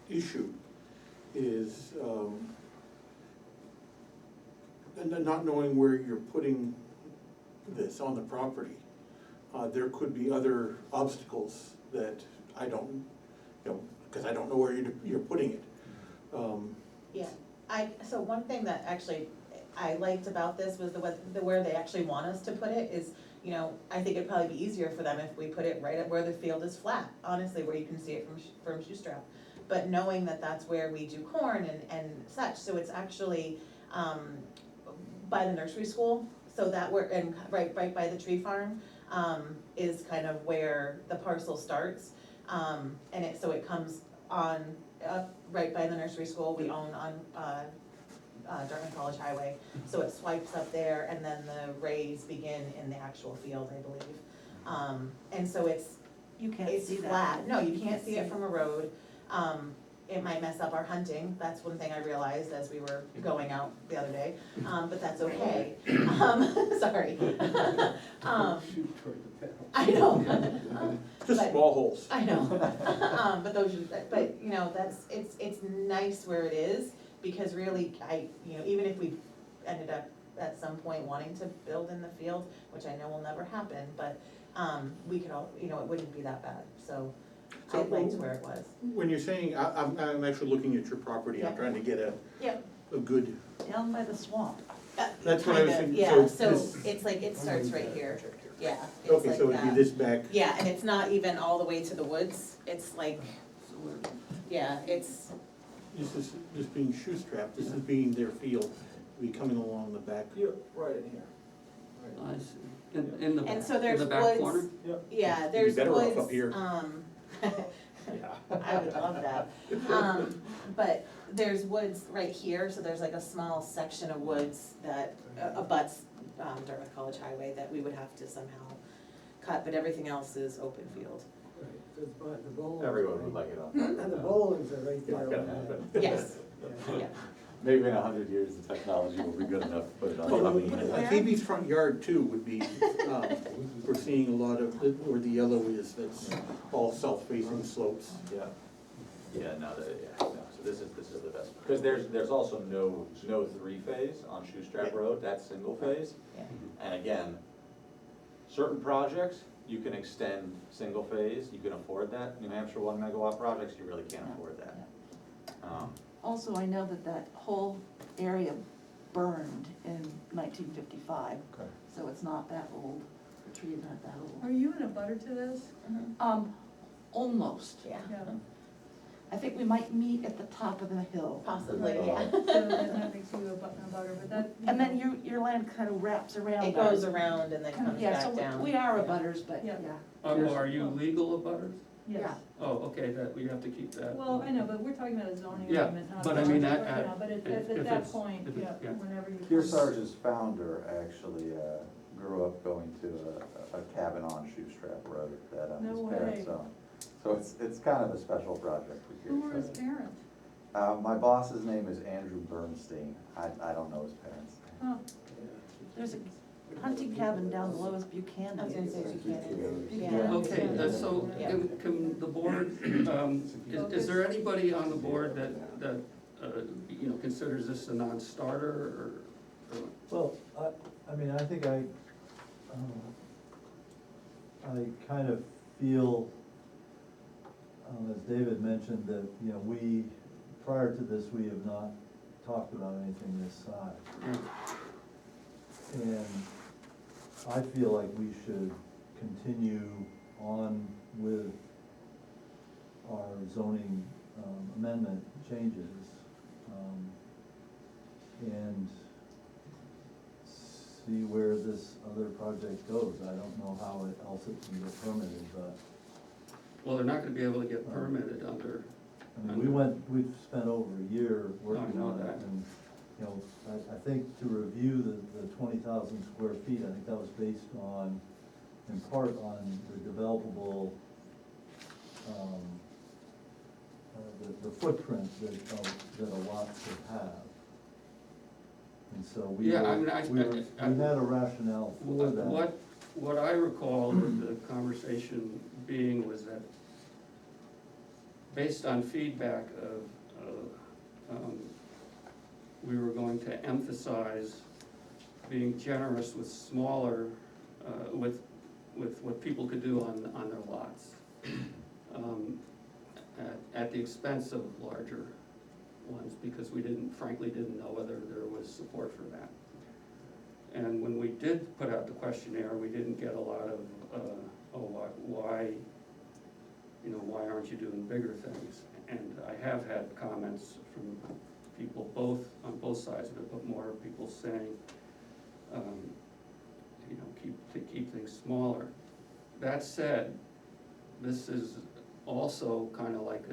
issue is, and not knowing where you're putting this on the property. There could be other obstacles that I don't, you know, because I don't know where you're putting it. Yeah, so one thing that actually I liked about this was where they actually want us to put it is, you know, I think it'd probably be easier for them if we put it right up where the field is flat, honestly, where you can see it from Shoestrap. But knowing that that's where we do corn and such, so it's actually, by the nursery school, so that and right by the tree farm, is kind of where the parcel starts. And so it comes on, right by the nursery school, we own on, Dartmouth College Highway. So it swipes up there and then the rays begin in the actual field, I believe. And so it's You can't see that. flat, no, you can't see it from a road. It might mess up our hunting, that's one thing I realized as we were going out the other day, but that's okay. Sorry. Shoot toward the panel. I know. Just But- small holes. I know, but you know, it's nice where it is, because really, even if we ended up at some point wanting to build in the field, which I know will never happen, but, we could all, you know, it wouldn't be that bad, so I So- liked where it was. When you're saying, I'm actually looking at your property, I'm Yeah. trying to get Yep. a good, Down by the swamp. That's what I was Kind of, thinking, yeah, so so this- it's like, it starts right here, yeah, it's okay, like so it'd be that. this back. Yeah, and it's not even all the way to the woods, it's like, So we're- yeah, it's, This being Shoestrap, this is being their field, be coming along the back. You're right in here. I see. In the back, and so in there's the back woods, corner? yeah, there's better off woods, up here. I would love that. But there's woods right here, so there's like a small section of woods that abuts Dartmouth College Highway that we would have to somehow cut, but everything else is open field. Right, so it's by the bowling. Everyone would like it on. And the bowlings are right there. Not gonna happen. Yes, yeah. Maybe in 100 years, the technology will be good enough to put it on. Well, the KB's front yard too would be, we're seeing a lot of, where the yellow is, that's all south-facing slopes. Yeah, yeah, no, so this is the best, because there's also no three-phase on Shoestrap Yeah. Road, that's single phase. Yeah. And again, certain projects, you can extend single phase, you can afford that. New Hampshire 1 megawatt projects, you really can't afford that. Also, I know that whole area burned in 1955, Okay. so it's not that old, the trees aren't that Are old. you in a butter to this? Almost. Yeah, Yeah, I think we might meet at the top of the hill. possibly, Right. yeah. so that makes you a butter, but that. And then your land kind of wraps around. It ours. goes around and then comes Yeah, back so down. we are Yeah. butters, but Yeah. yeah. Are you legal abutters? Yes. Oh, okay, that, we have to keep that. Well, I know, but we're talking about a zoning Yeah, amendment, not a. but I mean, project, at- you know, but if at that it's- point, if it- yeah, yeah. whenever you. Kearsarge's founder actually grew up going to a cabin on Shoestrap Road that No his parents way. owned. So it's kind of a special project for Who were his Kearsarge. parents? My boss's name is Andrew Bernstein. I don't know his parents. Huh. There's a hunting cabin down below is Buchanan. I was gonna say Buchanan, Yeah. yeah. Okay, so Yeah. can the board, is there anybody on the board that, you know, considers this a non-starter or? Well, I mean, I think I kind of feel, as David mentioned, that, you know, prior to this, we have not talked about anything this size. And I feel like we should continue on with our zoning amendment changes. And see where this other project goes. I don't know how else it can get permitted, but, Well, they're not gonna be able to get permitted under, I mean, we've spent over a year working know on it, that. and, you know, I think to review the 20,000 square feet, I think that was based on, in part on the developable the footprint that a lot should have. And so we Yeah, I mean, we had a rationale for that. What I recall the conversation being was that based on feedback we were going to emphasize being generous with smaller, with what people could do on their lots, at the expense of larger ones, because we frankly didn't know whether there was support for that. And when we did put out the questionnaire, we didn't get a lot of, why aren't you doing bigger things? And I have had comments from people on both sides of it, but more people saying, keep things smaller. That said, this is also kind of like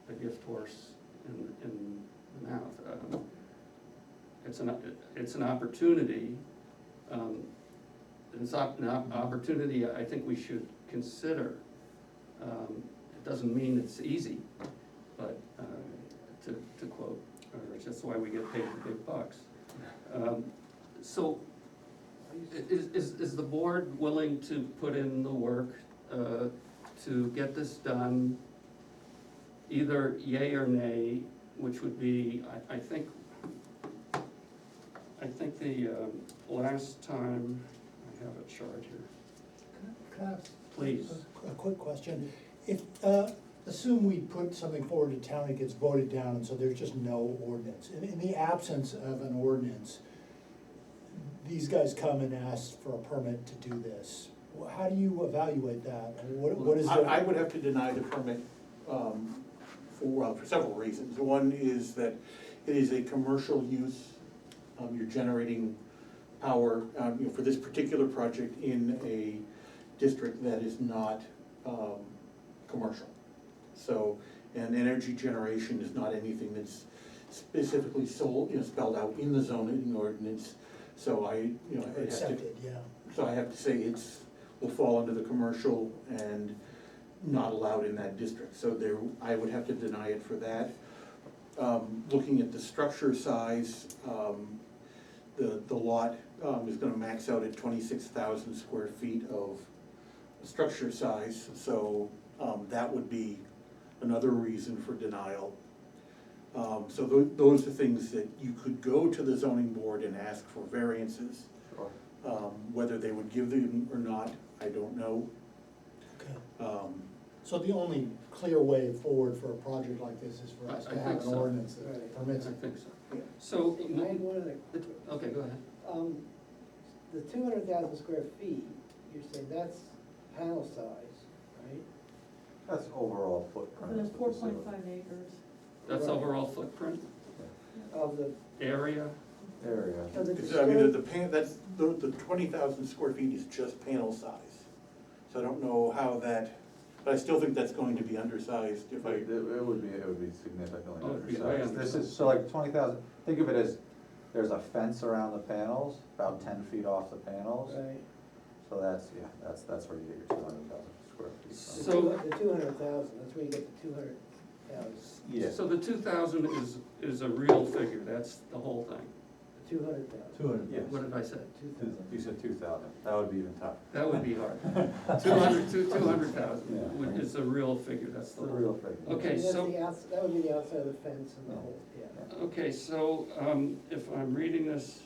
a gift horse in the mouth. It's an opportunity. It's an opportunity I think we should consider. It doesn't mean it's easy, but to quote, that's why we get paid the big bucks. So is the board willing to put in the work to get this done, either yay or nay, which would be, I think the last time, I have a chart here, Can I ask please. a quick question? If, assume we put something forward to town, it gets voted down, and so there's just no ordinance. In the absence of an ordinance, these guys come and ask for a permit to do this. How do you evaluate that? What is I the? would have to deny the permit, for several reasons. One is that it is a commercial use. You're generating power, for this particular project in a district that is not, commercial. So, and energy generation is not anything that's specifically spelled out in the zoning ordinance. So I have to, Accepted, yeah. so I have to say will fall under the commercial and not allowed in that district. So I would have to deny it for that. Looking at the structure size, the lot is gonna max out at 26,000 square feet of structure size, so that would be another reason for denial. So those are things that you could go to the zoning board and ask for variances. Sure. Whether they would give them or not, I don't know. Okay. So the only clear way forward for a project like this is for us I to have think an so. ordinance that Right. permits I it. think so. Yeah. So, I had one other. okay, go ahead. The 200,000 square feet, you're saying that's panel size, right? That's overall footprint. But of it's the 4.5 facility. acres. That's Right. overall footprint, Of the, area? Area. of the Because, I mean, disturbed, the 20,000 square feet is just panel size. So I don't know how that, but I still think that's going to be undersized if I, It would be significantly Oh, it'd be way undersized. This is, undersized. so like 20,000, think of it as, there's a fence around the panels, about 10 feet off the panels. right? So that's where you get your 200,000 square feet from. So- The 200,000, that's where you get the 200,000. Yeah, So the 2,000 is a real figure, that's the whole thing. 200,000. 200. Yes. What did I say? You said 2,000, that would be even tougher. That would be hard. 200,000 Yeah. is a real figure, that's It's the the whole. real figure. Okay, And that's so- the that would be the outside of the fence and the whole, yeah. Okay, so, if I'm reading this,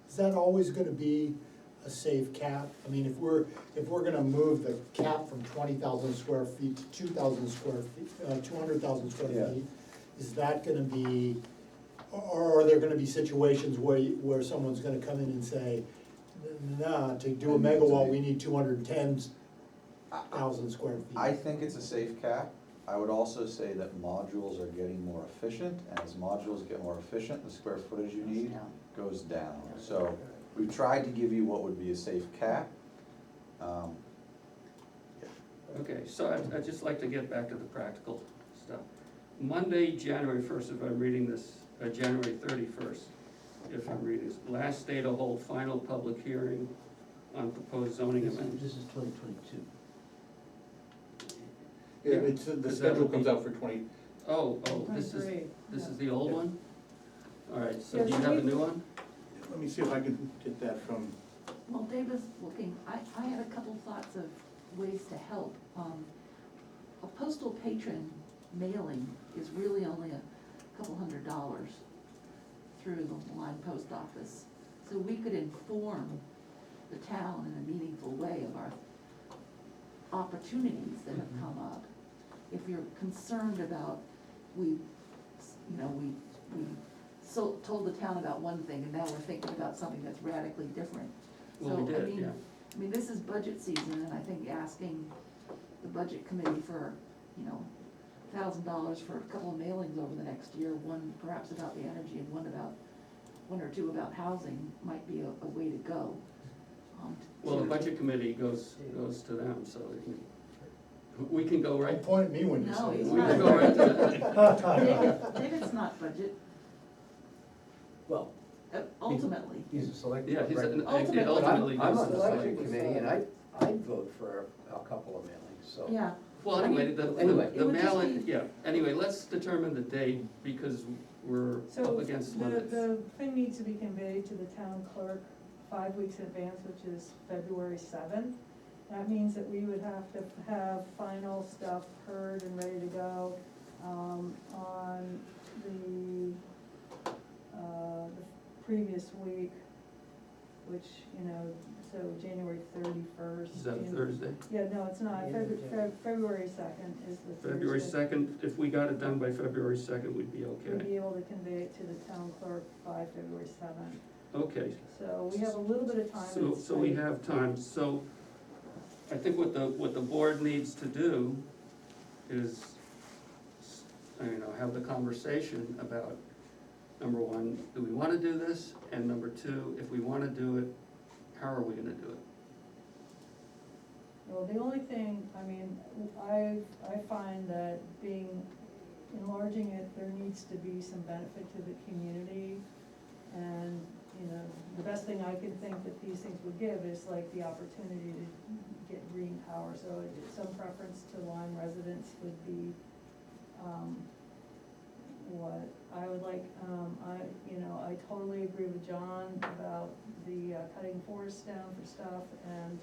Is that always gonna be a safe cap? I mean, if we're gonna move the cap from 20,000 square feet to 2,000 square feet, 200,000 square Yeah. feet, is that gonna be, or are there gonna be situations where someone's gonna come in and say, nah, to do a megawatt, we need 210,000 square feet? I think it's a safe cap. I would also say that modules are getting more efficient, and as modules get more efficient, the square footage you need goes down. So we've tried to give you what would be a safe cap. okay, so I'd just like to get back to the practical stuff. Monday, January 1st, if I'm reading this, January 31st, if I'm reading this, last day to hold final public hearing on proposed zoning amendments. This is 2022. Yeah, it's, the Is that schedule what comes the- out for 20, This is, 23, this yeah. is the old one? All right, so Yeah, do you so have a we- new one? let me see if I can get that from, Well, Dave is looking, I had a couple thoughts of ways to help. A postal patron mailing is really only a couple $100 through the Lyme post office. So we could inform the town in a meaningful way of our opportunities that have come up. If you're concerned about, we told the town about one thing, and now we're thinking about something that's radically different. Well, we So, I did, mean, yeah. I mean, this is budget season, and I think asking the budget committee for, $1,000 for a couple of mailings over the next year, one perhaps about the energy and one or two about housing, might be a way to go. Well, the budget committee goes to them, so we can go right, Don't point at me when you No, say he's we that. can go right to that. David's not budget, Well, ultimately. he's a select. Yeah, he's, right. it Ultimately. ultimately I'm goes on to the the budget select. committee, and I'd vote for a couple of mailings, so. Yeah. Well, I mean, anyway, the anyway. It the would just mail-in, be- yeah, anyway, let's determine the date, because we're up So against the, limits. the thing needs to be conveyed to the town clerk 5 weeks in advance, which is February 7th. That means that we would have to have final stuff heard and ready to go, on the previous week, which, so January 31st. Is that a Thursday? Yeah, no, it's not, February 2nd is the Thursday. February second, if we got it done by February second, we'd be We'd okay. be able to convey it to the town clerk by February 7th. Okay, So we have a little bit of time. so we have time, so I think what the board needs to do is, have the conversation about, number one, do we wanna do this? And number two, if we wanna do it, how are we gonna do it? Well, the only thing, I find that enlarging it, there needs to be some benefit to the community. And, the best thing I can think that these things would give is like the opportunity to get green power. So some preference to Lyme residents would be, what I would like. I totally agree with John about the cutting forests down for stuff and,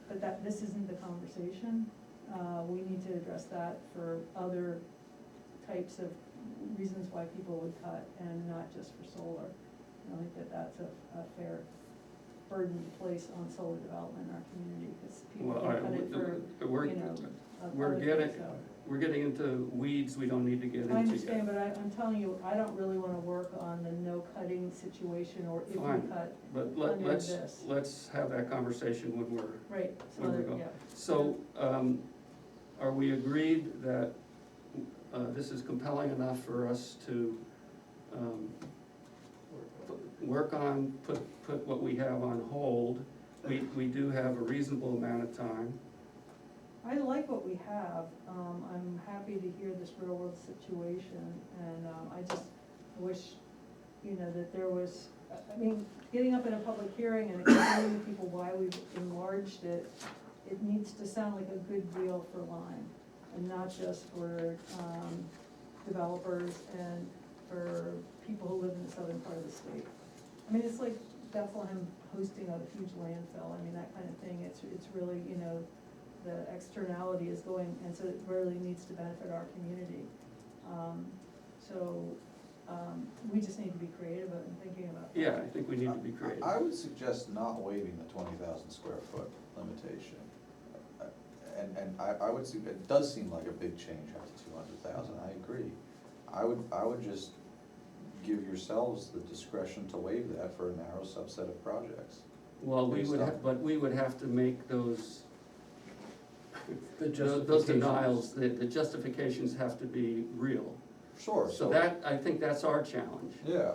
but this isn't the conversation. We need to address that for other types of reasons why people would cut and not just for solar. I don't think that that's a fair burden to place on solar development in our community, because people Well, can cut it for, we're other getting, things, so. we're getting into weeds we don't need to get into I yet. understand, but I'm telling you, I don't really wanna work on the no cutting situation, or if we Fine. cut, But under this. let's have that conversation when we're, right, so Where we that, go? yeah. so, are we agreed that, this is compelling enough for us to, work on, put what we have on hold? We do have a reasonable amount of time. I like what we have. I'm happy to hear this real world situation, and, I just wish, that there was, getting up in a public hearing and explaining to people why we've enlarged it, it needs to sound like a good deal for Lyme, and not just for, developers and for people who live in the southern part of the state. It's like Bethlehem hosting a huge landfill, that kind of thing. It's really, the externality is going, and so it really needs to benefit our community. We just need to be creative in thinking about that. Yeah, I think we need to be creative. I would suggest not waiving the 20,000 square foot limitation. And I would see, it does seem like a big change after 200,000, I agree. I would just give yourselves the discretion to waive that for a narrow subset of projects. Well, Based on- but we would have to make those The those justifications. denials, the justifications have to be real. Sure, So that, I think that's our challenge. Yeah,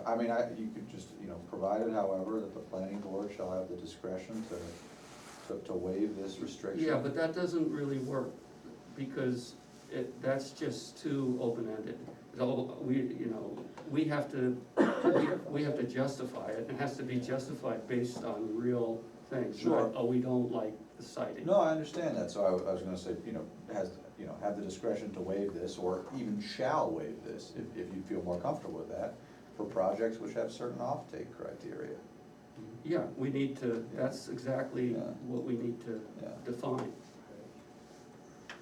you could just, provided however, that the planning board shall have the discretion to waive this restriction. Yeah, but that doesn't really work, because that's just too open-ended. We have to justify it, it has to be justified based on real things, Sure. not, oh, we don't like the the citing. No, I understand that, so I was gonna say, have the discretion to waive this, or even shall waive this, if you feel more comfortable with that, for projects which have certain offtake criteria. Yeah, we need to, that's exactly Yeah. what we need to Yeah. define.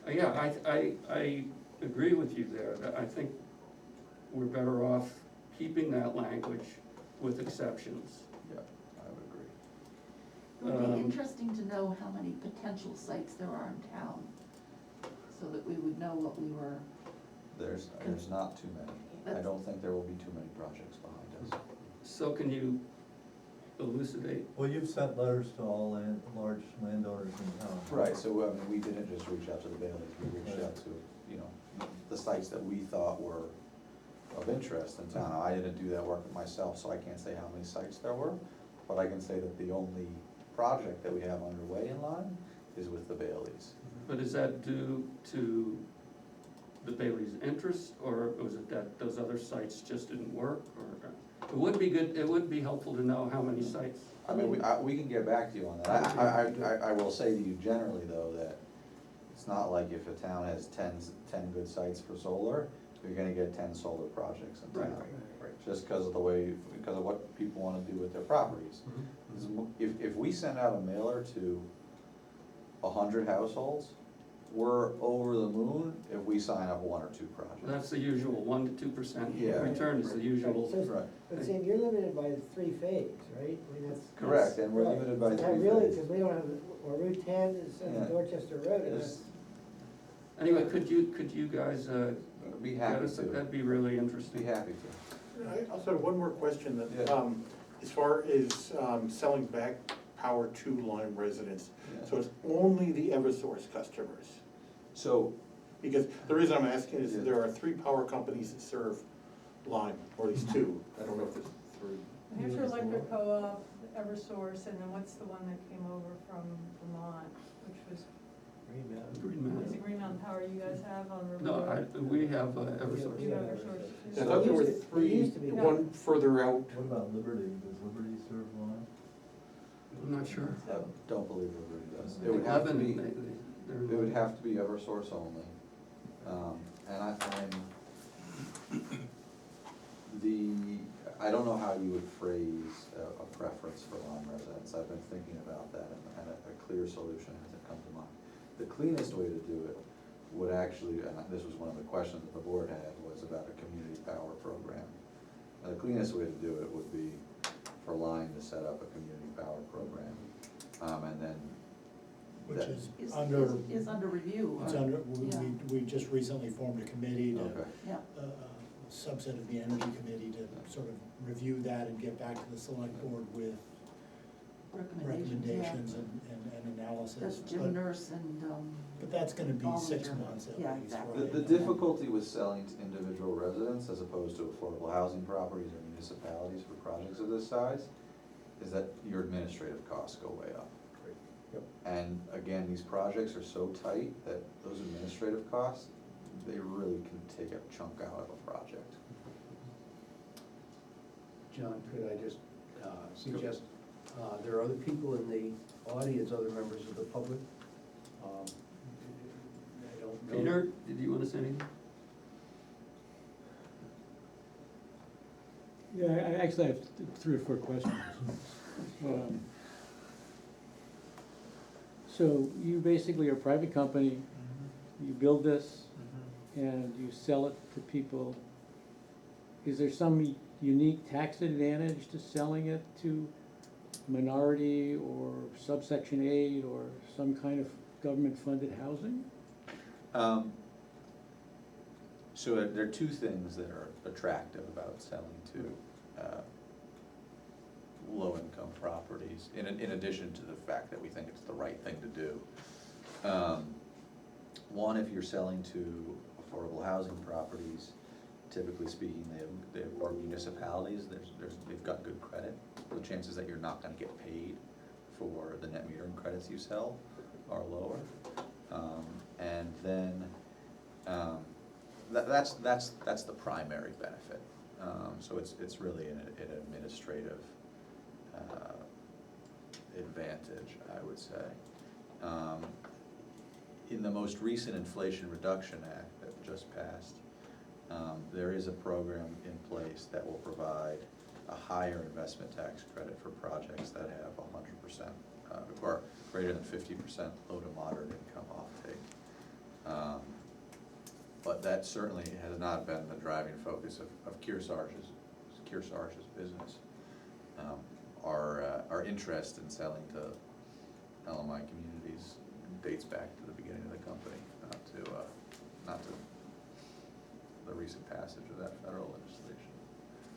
Yeah, I agree with you there, that I think we're better off keeping that language with exceptions. Yeah, I would agree. It would be Um, interesting to know how many potential sites there are in town, so that we would know what we were, There's not too many. I don't think there will be too many projects behind us. So can you elucidate? Well, you've sent letters to all large landowners in town. Right, so, I mean, we didn't just reach out to the Baileys, we reached out to, the sites that we thought were of interest in town. Now, I didn't do that work myself, so I can't say how many sites there were, but I can say that the only project that we have underway in Lyme is with the Baileys. But is that due to the Bailey's interest, or was it that those other sites just didn't work, or? It would be good, it would be helpful to know how many sites. I mean, we can get back to you on that. I will say to you generally, though, that it's not like if a town has 10 good sites for solar, you're gonna get 10 solar projects in town. Right. Just because of what people wanna do with their properties. If we send out a mailer to 100 households, we're over the moon if we sign up 1 or 2 projects. That's the usual, 1 to 2% Yeah. return is the usual. Right. But Sam, you're limited by 3-phase, right? I mean, that's. Correct, and we're right. limited by Yeah, 3 really, phase. because we don't have, or Route 10 is Yeah. Dorchester Road, and that's. Anyway, could you guys, Be get happy us, to, that'd be really be interesting. happy to. I also have one more question that, Yeah. as far as, selling back power to Lyme residents. Yeah. So it's only the Eversource customers? So, Because the reason I'm asking is Yeah. there are 3 power companies that serve Lyme, or at least 2, I don't know if there's 3. New Hampshire Electric Co-op, Eversource, and then what's the one that came over from Vermont, which was, Green is Mountain. it Green Mountain Power you guys have on River No, Road? we have Eversource. You have Eversource. I thought there were It 3, used to be. one further out. What about Liberty? Does Liberty serve Lyme? I'm not sure. I don't believe it does. I It would think have to Lebanon, be, they're- it would have to be Eversource only. And I don't know how you would phrase a preference for Lyme residents. I've been thinking about that, and a clear solution hasn't come to mind. The cleanest way to do it would actually, and this was one of the questions that the board had, was about a community power program. And the cleanest way to do it would be for Lyme to set up a community power program, and then. Which that- is under, is under review. it's under, we just recently formed a committee to, Okay. Yeah, a subset of the energy committee to sort of review that and get back to the select board with recommendations and analysis. That's Jim But- Nurse and, But that's gonna be 6 Volunteer. months at Yeah, least, exactly. right? The difficulty with selling to individual residents as opposed to affordable housing properties or municipalities for projects of this size is that your administrative costs go way up. Yep. And again, these projects are so tight that those administrative costs, they really can take a chunk out of a project. John, could I just suggest, there are other people in the audience, other members of the public. I don't know. Peter, did you wanna say anything? Yeah, I actually have 3 or 4 questions. So you basically are a private company, you build this, and you sell it to people. Is there some unique tax advantage to selling it to minority or subsection 8 or some kind of government-funded housing? So there are 2 things that are attractive about selling to low-income properties, in addition to the fact that we think it's the right thing to do. One, if you're selling to affordable housing properties, typically speaking, or municipalities, they've got good credit. The chances that you're not gonna get paid for the net metering credits you sell are lower. And then, that's the primary benefit. So it's really an administrative advantage, I would say. In the most recent Inflation Reduction Act that just passed, there is a program in place that will provide a higher investment tax credit for projects that have 100%, or greater than 50% low to moderate income offtake. But that certainly has not been the driving focus of Kearsarge's business. Our interest in selling to LMI communities dates back to the beginning of the company, not to the recent passage of that federal legislation.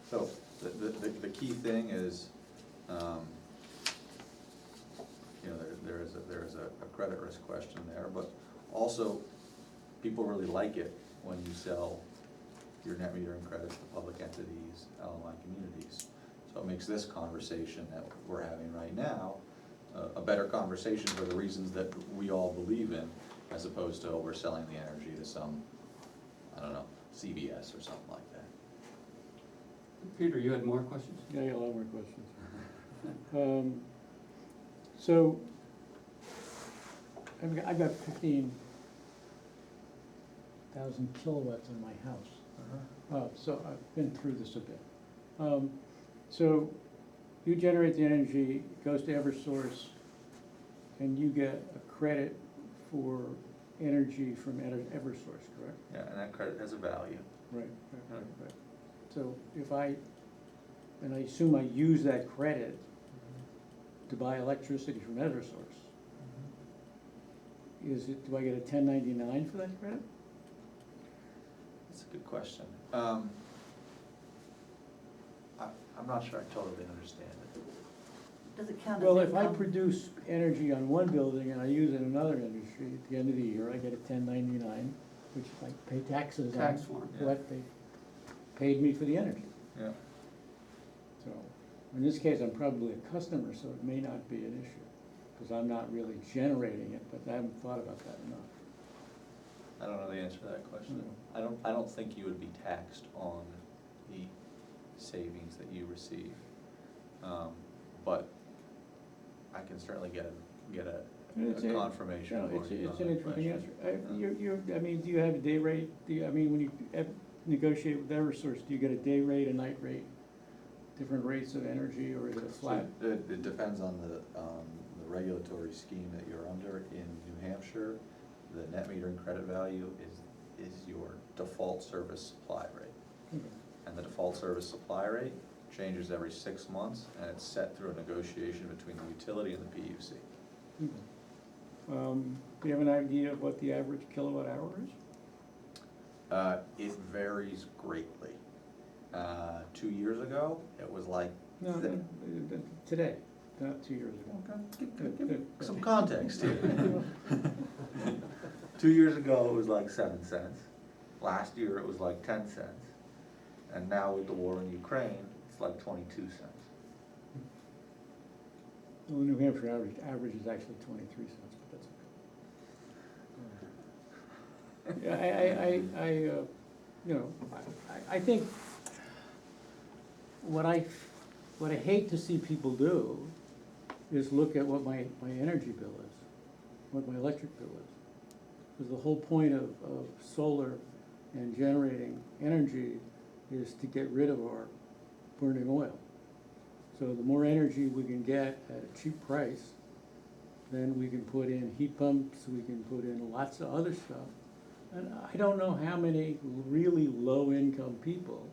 So the key thing is, there is a credit risk question there, but also people really like it when you sell your net metering credits to public entities, LMI communities. So it makes this conversation that we're having right now a better conversation for the reasons that we all believe in, as opposed to, oh, we're selling the energy to some, I don't know, CVS or something like that. Peter, you had more questions? Yeah, I got a lot more questions. So, I've got 15,000 kilowatts in my house. So I've been through this a bit. So you generate the energy, it goes to Eversource, and you get a credit for energy from Eversource, correct? Yeah, and that credit has a value. Right. So if and I assume I use that credit to buy electricity from Eversource. Do I get a 1099 for that credit? That's a good question. I'm not sure I totally understand it. Does it count as Well, if I income? produce energy on one building and I use it in another industry, at the end of the year, I get a 1099, which I pay taxes on. Tax form. What they paid me for the energy. Yeah. So, in this case, I'm probably a customer, so it may not be an issue, because I'm not really generating it, but I haven't thought about that enough. I don't know the answer to that question. I don't think you would be taxed on the savings that you receive. But I can certainly get a confirmation for you It's on an that interesting question. answer. I mean, do you have a day rate? When you negotiate with Eversource, do you get a day rate, a night rate, different rates of energy, or is it flat? So it depends on the regulatory scheme that you're under. In New Hampshire, the net metering credit value is your default service supply rate. Okay. And the default service supply rate changes every 6 months, and it's set through a negotiation between the utility and the PUC. Okay. Do you have an idea of what the average kilowatt hour is? It varies greatly. 2 years ago, it was like. No, today, not 2 years ago. Good. Some context here. 2 years ago, it was like 7 cents. Last year, it was like 10 cents. And now with the war in Ukraine, it's like 22 cents. Well, the New Hampshire average is actually 23 cents, but that's okay. Yeah, I think what I hate to see people do is look at what my energy bill is, what my electric bill is. Because the whole point of solar and generating energy is to get rid of our burning oil. So the more energy we can get at a cheap price, then we can put in heat pumps, we can put in lots of other stuff. And I don't know how many really low-income people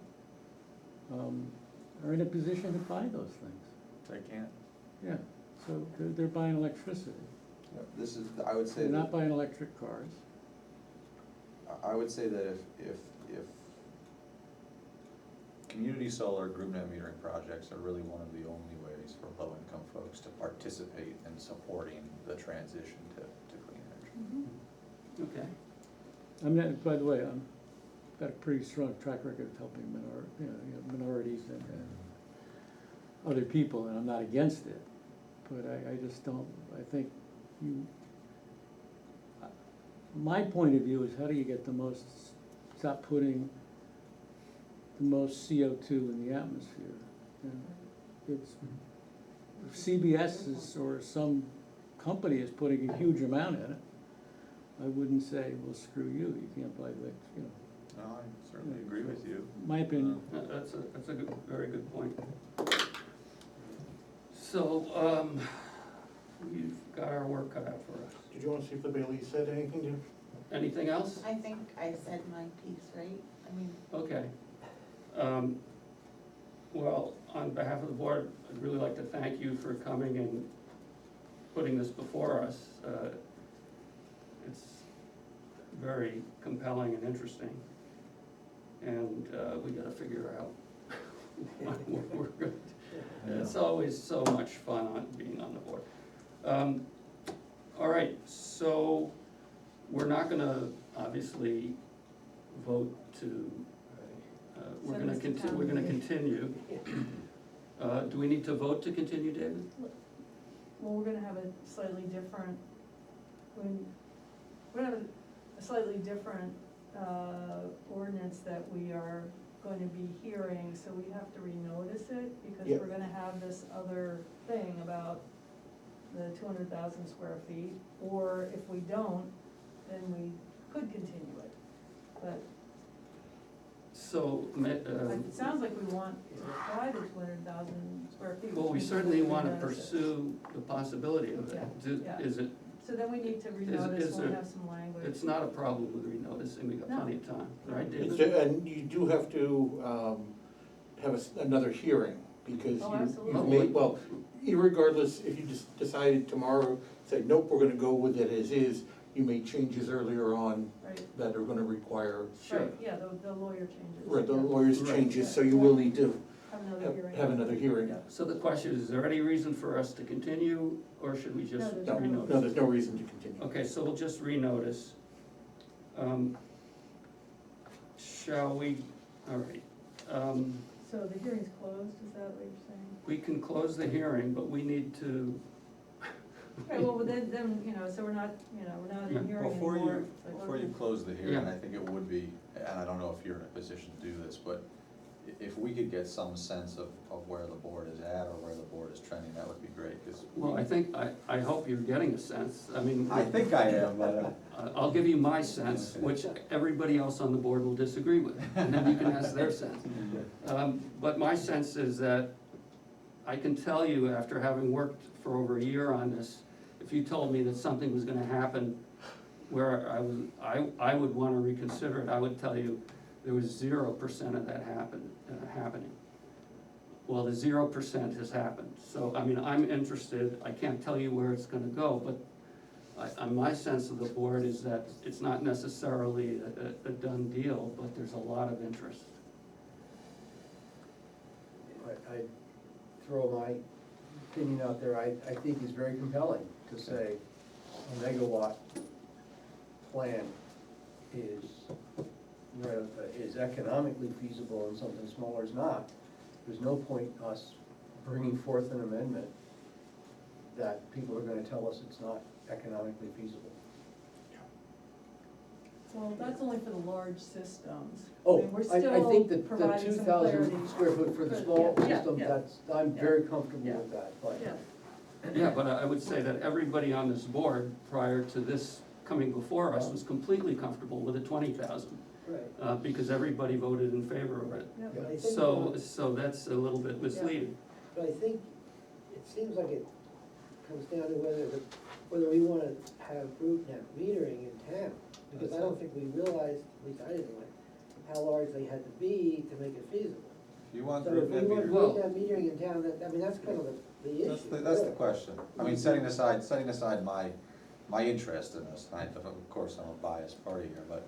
are in a position to buy those things. They can't. Yeah, so they're buying electricity. This is, I would say They're that, not buying electric cars. I would say that if community solar group net metering projects are really one of the only ways for low-income folks to participate in supporting the transition to clean energy. Okay. By the way, I've got a pretty strong track record of helping minorities and other people, and I'm not against it. But I just don't, I think my point of view is how do you get stop putting the most CO2 in the atmosphere? And it's, if CBS or some company is putting a huge amount in it, I wouldn't say, well, screw you, you can't buy electric, you know, No, I certainly agree with you. my opinion. That's a good, very good point. So, we've got our work cut out for us. Did you wanna see if the Bailey said anything to? Anything else? I think I said my piece, right? I mean, Okay. Well, on behalf of the board, I'd really like to thank you for coming and putting this before us. It's very compelling and interesting. And we gotta figure out what we're going to. It's always so much fun being on the board. All right, so we're not gonna obviously vote to, we're Send gonna this to town we're gonna meeting. continue. Do we need to vote to continue, David? Well, we're gonna have a slightly different, we're gonna have a slightly different, ordinance that we are going to be hearing, so we have to renotice it, because Yep. we're gonna have this other thing about the 200,000 square feet, or if we don't, then we could continue it. But So, it sounds like we want to apply the 200,000 square feet. well, we which means certainly we'll wanna renotice it. pursue the possibility of it. Yeah, yeah. Is it, So then we need to is renotice, we'll there- have some language. it's not a problem with renoticing, we got No. plenty of time, right, It's, David? and you do have to, have another hearing, because Oh, you've absolutely. made, well, irregardless, if you just decided tomorrow, say, nope, we're gonna go with it as is, you made changes earlier on Right, that are gonna require, Sure. right, yeah, the lawyer changes. right, the yeah. lawyer's Right. changes, so you will need to Have another hearing. have another hearing. Yeah. So the question is there any reason for us to continue, or should we just No, there's No, renotice? no, there's no reason to continue. Okay, so we'll just renotice. Shall we, all right, So the hearing's closed, is that what you're saying? we can close the hearing, but we need to. Right, well, then, you know, so we're not, you know, we're not Yeah. in hearing Before anymore. you, It's like, before you okay. close the hearing, Yeah. I think it would be, and I don't know if you're in a position to do this, but if we could get some sense of where the board is at or where the board is trending, that would be great, because. Well, I hope you're getting a sense, I mean. I think I am, but, I'll give you my sense, which everybody else on the board will disagree with, and then you can ask their sense. But my sense is that I can tell you, after having worked for over a year on this, if you told me that something was gonna happen where I would wanna reconsider it, I would tell you there was 0% of that happening. Well, the 0% has happened, so, I mean, I'm interested, I can't tell you where it's gonna go, but my sense of the board is that it's not necessarily a done deal, but there's a lot of interest. I throw my opinion out there, I think is very compelling to say a megawatt plan is, is economically feasible and something smaller is not. There's no point us bringing forth an amendment that people are gonna tell us it's not economically feasible. Well, that's only for the large systems. Oh, mean, we're I still think that the providing two some thousand clarity. square foot for the Good, small yeah, system, yeah. that's, I'm Yeah. very comfortable Yeah. with that, but. Yeah, Yeah, but I would say that everybody on this board, prior to this coming before us, was completely comfortable with the 20,000, Right. because everybody voted in favor of it. yeah. But I think, So that's a little bit misleading. but I think it seems like it comes down to whether we wanna have group net metering in town. Because I don't think we realized, at least I didn't, like, how large they had to be to make it feasible. if you want So group if we net want metering, Well- group net metering in town, that, I mean, that's kind of the issue. that's the really. question. I mean, setting aside my interest in this, and of course, I'm a biased party here, but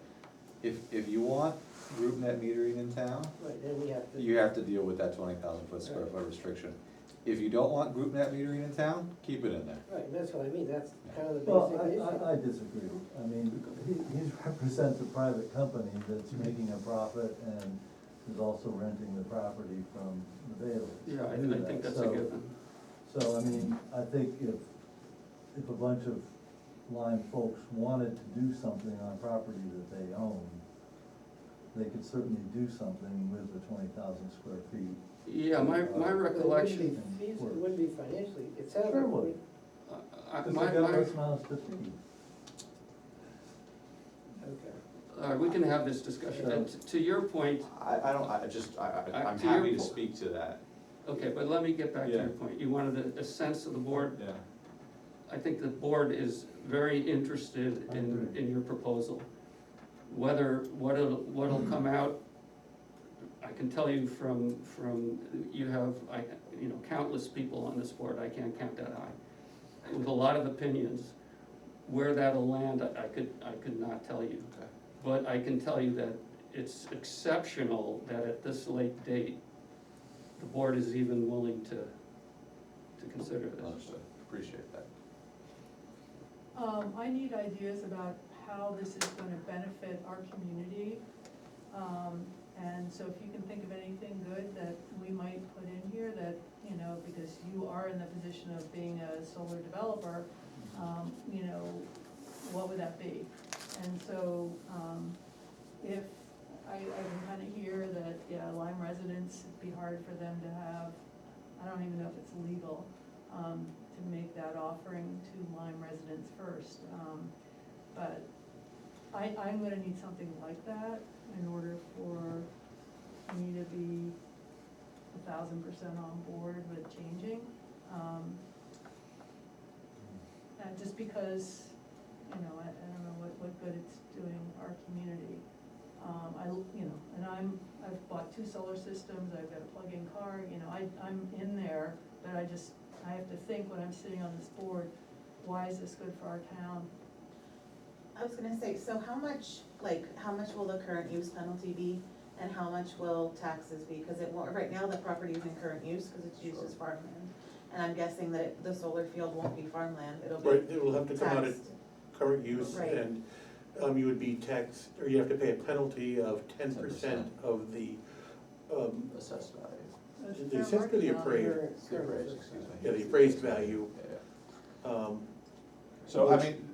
if you want group net metering in town, Right, then we have to. you have to deal with that 20,000 square foot restriction. If you don't want group net metering in town, keep it in there. Right, and that's what I mean, that's kind of the Well, basic issue. I disagree. I mean, he represents a private company that's making a profit and is also renting the property from the Baileys. Yeah, I to do think that. that's a given. So, I mean, I think if a bunch of Lyme folks wanted to do something on property that they own, they could certainly do something with the 20,000 square feet. Yeah, my But recollection, It wouldn't be feasible, it wouldn't be financially, it sounds Sure like. would. Because my, they got my, less mouths to feed. Okay. we can have this discussion, and to your point, I'm To your happy to po- speak to that. okay, but let me get back to Yeah. your point, you wanted a sense of the board. Yeah. I think the board is very interested I in, agree. in your proposal. What'll come out, I can tell you from, you have, countless people on this board, I can't count that high, with a lot of opinions. Where that'll land, I could not tell you. Okay. But I can tell you that it's exceptional that at this late date, the board is even willing to consider this. Understood, appreciate that. I need ideas about how this is gonna benefit our community. And so if you can think of anything good that we might put in here that, because you are in the position of being a solar developer, what would that be? And so, if, I can kinda hear that, yeah, Lyme residents, it'd be hard for them to have, I don't even know if it's legal, to make that offering to Lyme residents first. But I'm gonna need something like that in order for me to be 1,000% on board with changing. Just because, I don't know what good it's doing our community. And I've bought 2 solar systems, I've got a plug-in car, I'm in there, but I have to think when I'm sitting on this board, why is this good for our town? I was gonna say, so how much will the current use penalty be, and how much will taxes be? Cause right now the property is in current use, cause it's used as farmland, and I'm guessing that the solar field won't be farmland, it'll be Right, it will have to come out of taxed. current use, Right. and you would be taxed, or you have to pay a penalty of 10% of the, Assessed value. There's the fair assessed or the market value. appraised, Excuse me. yeah, the appraised value. Yeah. So, I mean,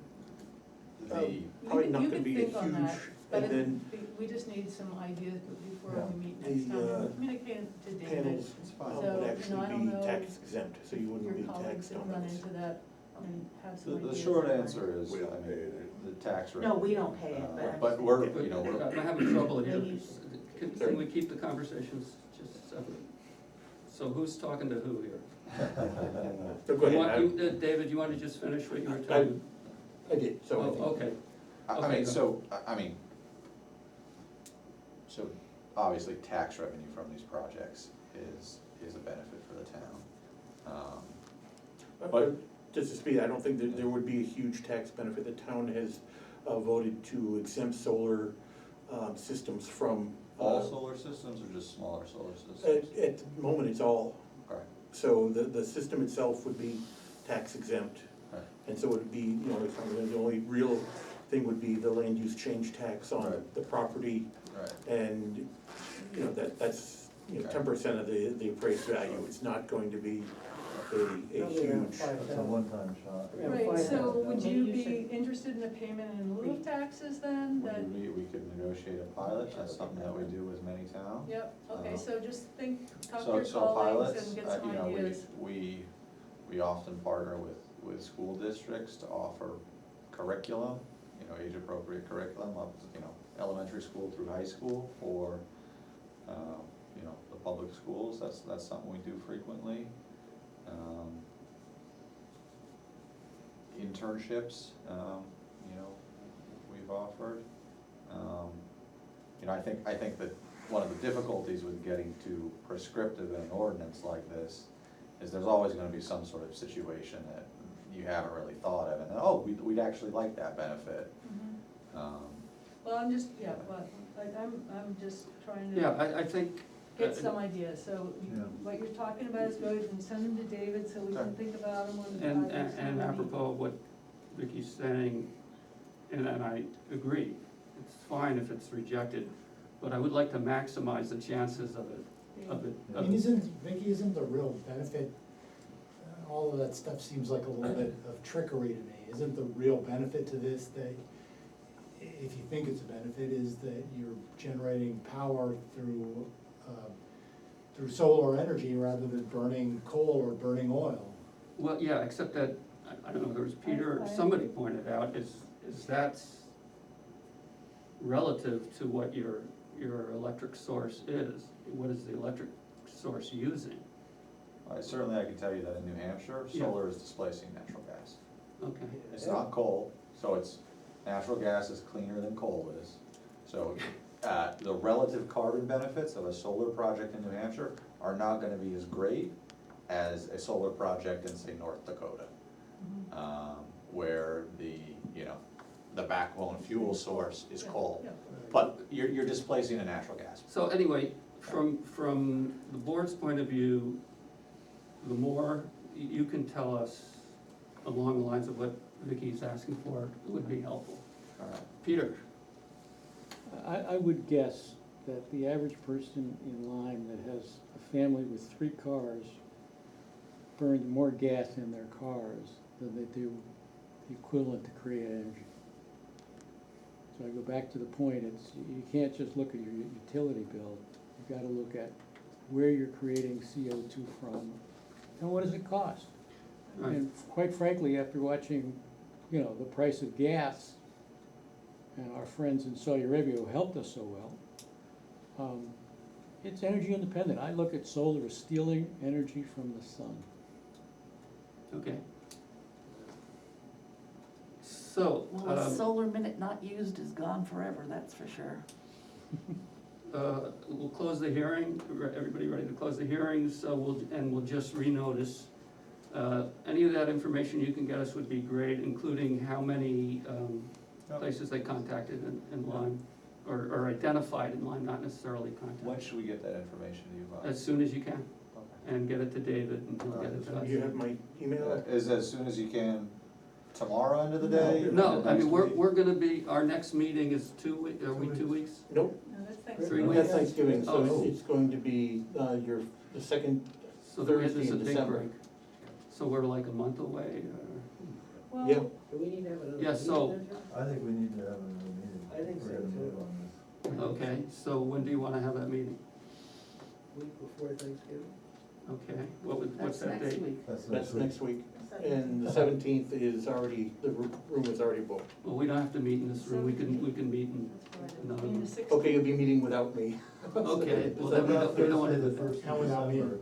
the, Probably You not can gonna be a think on that, huge, but and then we just need some ideas before Yeah. we meet next The, time. I'm communicating to David. panels fine. So, would I don't actually be know tax exempt, so you wouldn't be Your colleagues taxed have on run those. into that and have some ideas. the short in mind. answer is, We don't I mean, pay it. the tax rate. No, we don't pay it, but I'm But just- we're, But, you know, we're, I'm having trouble here, Maybe- can we keep the conversations just separate? So who's talking to who here? So go You want- ahead, David, you wanna just finish what you were I telling? did, so I Oh, think. okay, I Okay, mean, go. so, so obviously tax revenue from these projects is a benefit for the town. But just to speed, I don't think that there would be a huge tax benefit. The town has voted to exempt solar systems from. All solar systems or just smaller solar systems? At the moment, it's all, Okay, so the system itself would be tax exempt. right, And so it would be, it's kind of the only real thing would be the land use change tax on Right. the property. right. And, that's, Okay. 10% of the appraised value. It's not going to be a Probably around huge. 5,000. It's a one-time shot. Yeah, Right, so 5,000. would Maybe you you be should- interested in a payment in lieu of taxes then? That, We could negotiate a pilot, that's something that we do with many towns. yep, okay, so just talk to So, your so colleagues pilots, and get some you know, ideas. we often partner with school districts to offer curriculum, age-appropriate curriculum, up, elementary school through high school for, the public schools, that's something we do frequently. Internships, we've offered. I think that one of the difficulties with getting too prescriptive in an ordinance like this is there's always gonna be some sort of situation that you haven't really thought of, and, oh, we'd actually like that benefit. Mhm. Well, I'm just, I'm just trying yeah, to I think. get some ideas, so Yeah. what you're talking about is good, and send them to David so we can Okay. think about them when the And, project's and ready. apropos of what Vicky's saying, and I agree, it's fine if it's rejected, but I would like to maximize the chances of it. I mean, Vicky, isn't the real benefit, all of that stuff seems like a little bit of trickery to me. Isn't the real benefit to this that, if you think it's a benefit, is that you're generating power through solar energy rather than burning coal or burning oil? Well, yeah, except that I don't know, there was Peter, or I- somebody pointed out, is that relative to what your electric source is? What is the electric source using? Certainly I can tell you that in New Hampshire, Yeah. solar is displacing natural gas. Okay, It's not coal, so it's, natural gas is cleaner than coal is. So, the relative carbon benefits of a solar project in New Hampshire are not gonna be as great as a solar project in, say, North Dakota. Where the, you know, the backbone fuel source is coal. Yeah. But you're displacing a natural gas. so anyway, from the board's point of view, the more you can tell us along the lines of what Vicky's asking for, it would be helpful. All right. Peter? I would guess that the average person in Lyme that has a family with 3 cars burns more gas in their cars than they do the equivalent to create energy. So I go back to the point, you can't just look at your utility bill, you gotta look at where you're creating CO2 from, and what does it cost? Right. And quite frankly, after watching, you know, the price of gas, and our friends in Saudi Arabia who helped us so well, it's energy independent. I look at solar as stealing energy from the sun. Okay. So, Well, a solar minute not used is gone forever, that's for sure. we'll close the hearing, everybody ready to close the hearing, so we'll just renotice. Any of that information you can get us would be great, including how many, places they contacted in Lyme, or identified in Lyme, not necessarily When contacted. should we get that information to you, Bob? As soon as you can, Okay. and get it to David, and he'll get it to us. You have my email? Is as soon as you can, tomorrow end of the day? No, I Next mean, week? we're gonna be, our next meeting is 2 weeks, are we 2 weeks? Nope, No, that's Three Thanksgiving. weeks. that's Thanksgiving, so Oh. it's going to be, the second So there is Thursday a in big December. break. So we're like a month away, Well, Yeah. Do we need to have another Yeah, meeting so- then, John? I think we need to have another meeting. I think so, We're gonna too. move on this. okay, so when do you wanna have that meeting? Week before Thanksgiving? Okay, what's That's that next date? week. That's next week, and the 17th is already, the room is already booked. Well, we don't have to meet in this room, we can meet in, that's No. Friday. I mean, the 16th. Okay, you'll be meeting without me. Okay, well, then we don't wanna Thursday, do the that. first How of without me? December.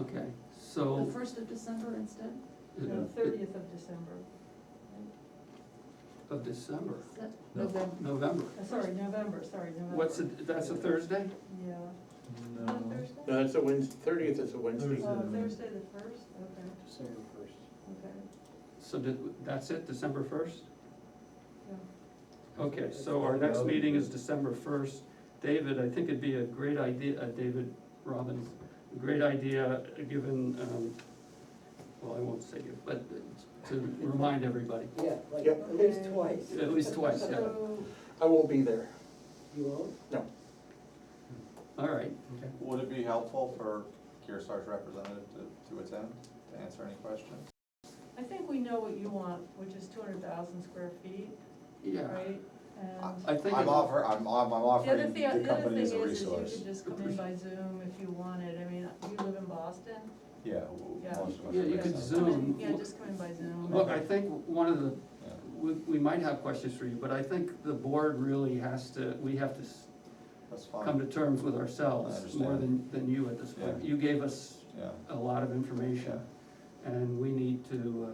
Okay, The so. 1st of December instead? No, 30th of December. Of December, Is that No. November? November. Sorry, November. What's it, that's a Thursday? Yeah. No. On Thursday? No, that's a Wednesday, 30th is a Wednesday. Thursday. Oh, Thursday the 1st, okay, December 1st. okay, So that's it, December first? yeah. Okay, so our next meeting is December first. David, I think it'd be a great idea, David Robbins, a great idea, given, well, I won't say you, but to remind everybody, Yeah, like Yep. at least twice. at least twice, yeah. So, I won't be there. You won't? No. All right, Would it be helpful for Kearsarge's representative to attend, to answer any questions? I think we know what you want, which is 200,000 square feet, yeah. right? And I think. I'm it- offering the other the company thing as a is resource. you could just come in by Zoom if you wanted, I mean, you live in Boston? Yeah, Yeah. most of us. Yeah, are you based could on- Zoom. Yeah, just come in by Zoom. Look, I think one of the, Yeah. we might have questions for you, but I think the board really has to, we have to That's come fine, to terms with I ourselves more understand. than you at this point. Yeah. You gave us yeah. a lot of information, and we need to,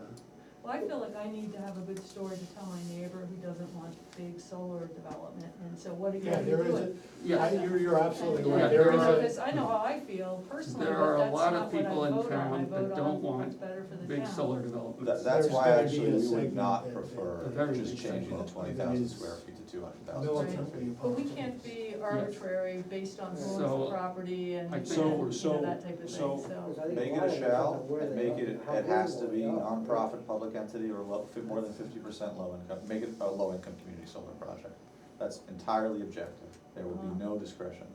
Well, I feel like I need to have a good story to tell my neighbor who doesn't want big solar development, and so what do you Yeah, do? there is yeah. you're absolutely Yeah, right, there is a, Because I know how I feel personally, There but are a that's lot of not what I people in vote on. I town that vote don't on want what's better for the big town. solar developments. That's There's why gonna be actually a we would segment not that- A prefer very just big changing the segment 20,000 that is square feet to 200,000 militant. square Right. feet. But we can't be arbitrary based on who owns So, the property and, I and, think- you know, that type of thing, so. Because I think Make a it lot a of depends shall, on where and they make are, it, how it has to visible be they are. nonprofit, public entity, or more than 50% low income, make it a low income community solar project. That's entirely objective, there will be no discretion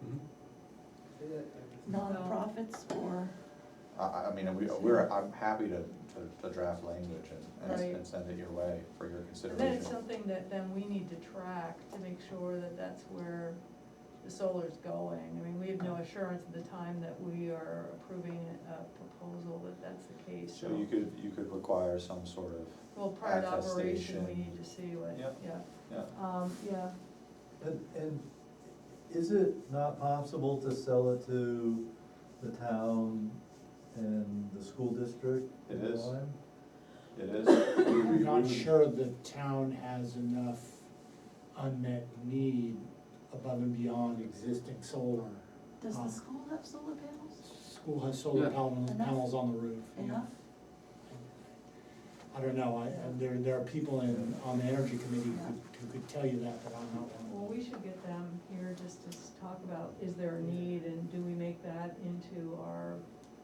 there. Mhm. See that? Nonprofits or, I mean, I'm happy to draft language Right. and send it your way for your And then it's consideration. something that then we need to track to make sure that that's where the solar's going. I mean, we have no assurance at the time that we are approving a proposal that that's the case, so. So you could require some sort of, Well, prior to operation, we attestation. need to see what, Yep. yeah, yeah, yeah. And is it not possible to sell it to the town and the school district? It in is. Lyme? it is. I'm not sure the town has enough unmet need above and beyond existing solar. Does the school have solar panels? School has solar Yeah. panels on the roof. yeah. Enough? I don't know, there are people on the energy committee who could tell you that, but I'm not one Well, of them. we should get them here just to talk about, is there a need and do we make that into our?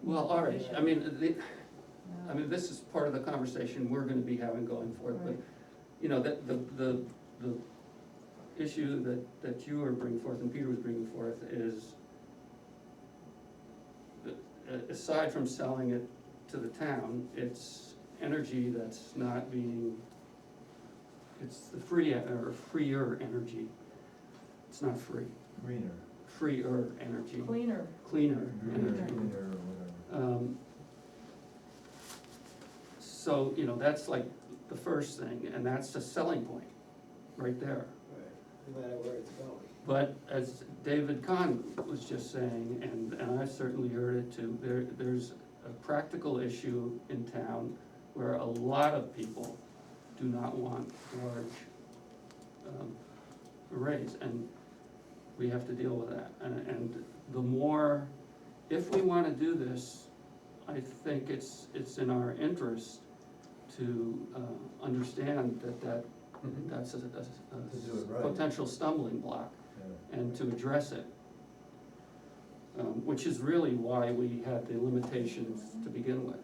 Well, all right, I mean, Yeah. this is part of the conversation we're gonna be having going forward, but, Right. you know, the issue that you are bringing forth and Peter was bringing forth is, aside from selling it to the town, it's energy that's not being, it's the freer energy. It's not free, Greener, freer energy, Cleaner, cleaner greener, energy. cleaner, or whatever. So, you know, that's like the first thing, and that's the selling point, right there. Right, no matter where it's going. But as David Kahn was just saying, and I've certainly heard it too, there's a practical issue in town where a lot of people do not want large arrays, and we have to deal with that. And the more, if we wanna do this, I think it's in our interest to understand that's To do it a right. potential stumbling block, Yeah. and to address it. Which is really why we had the limitations to begin with.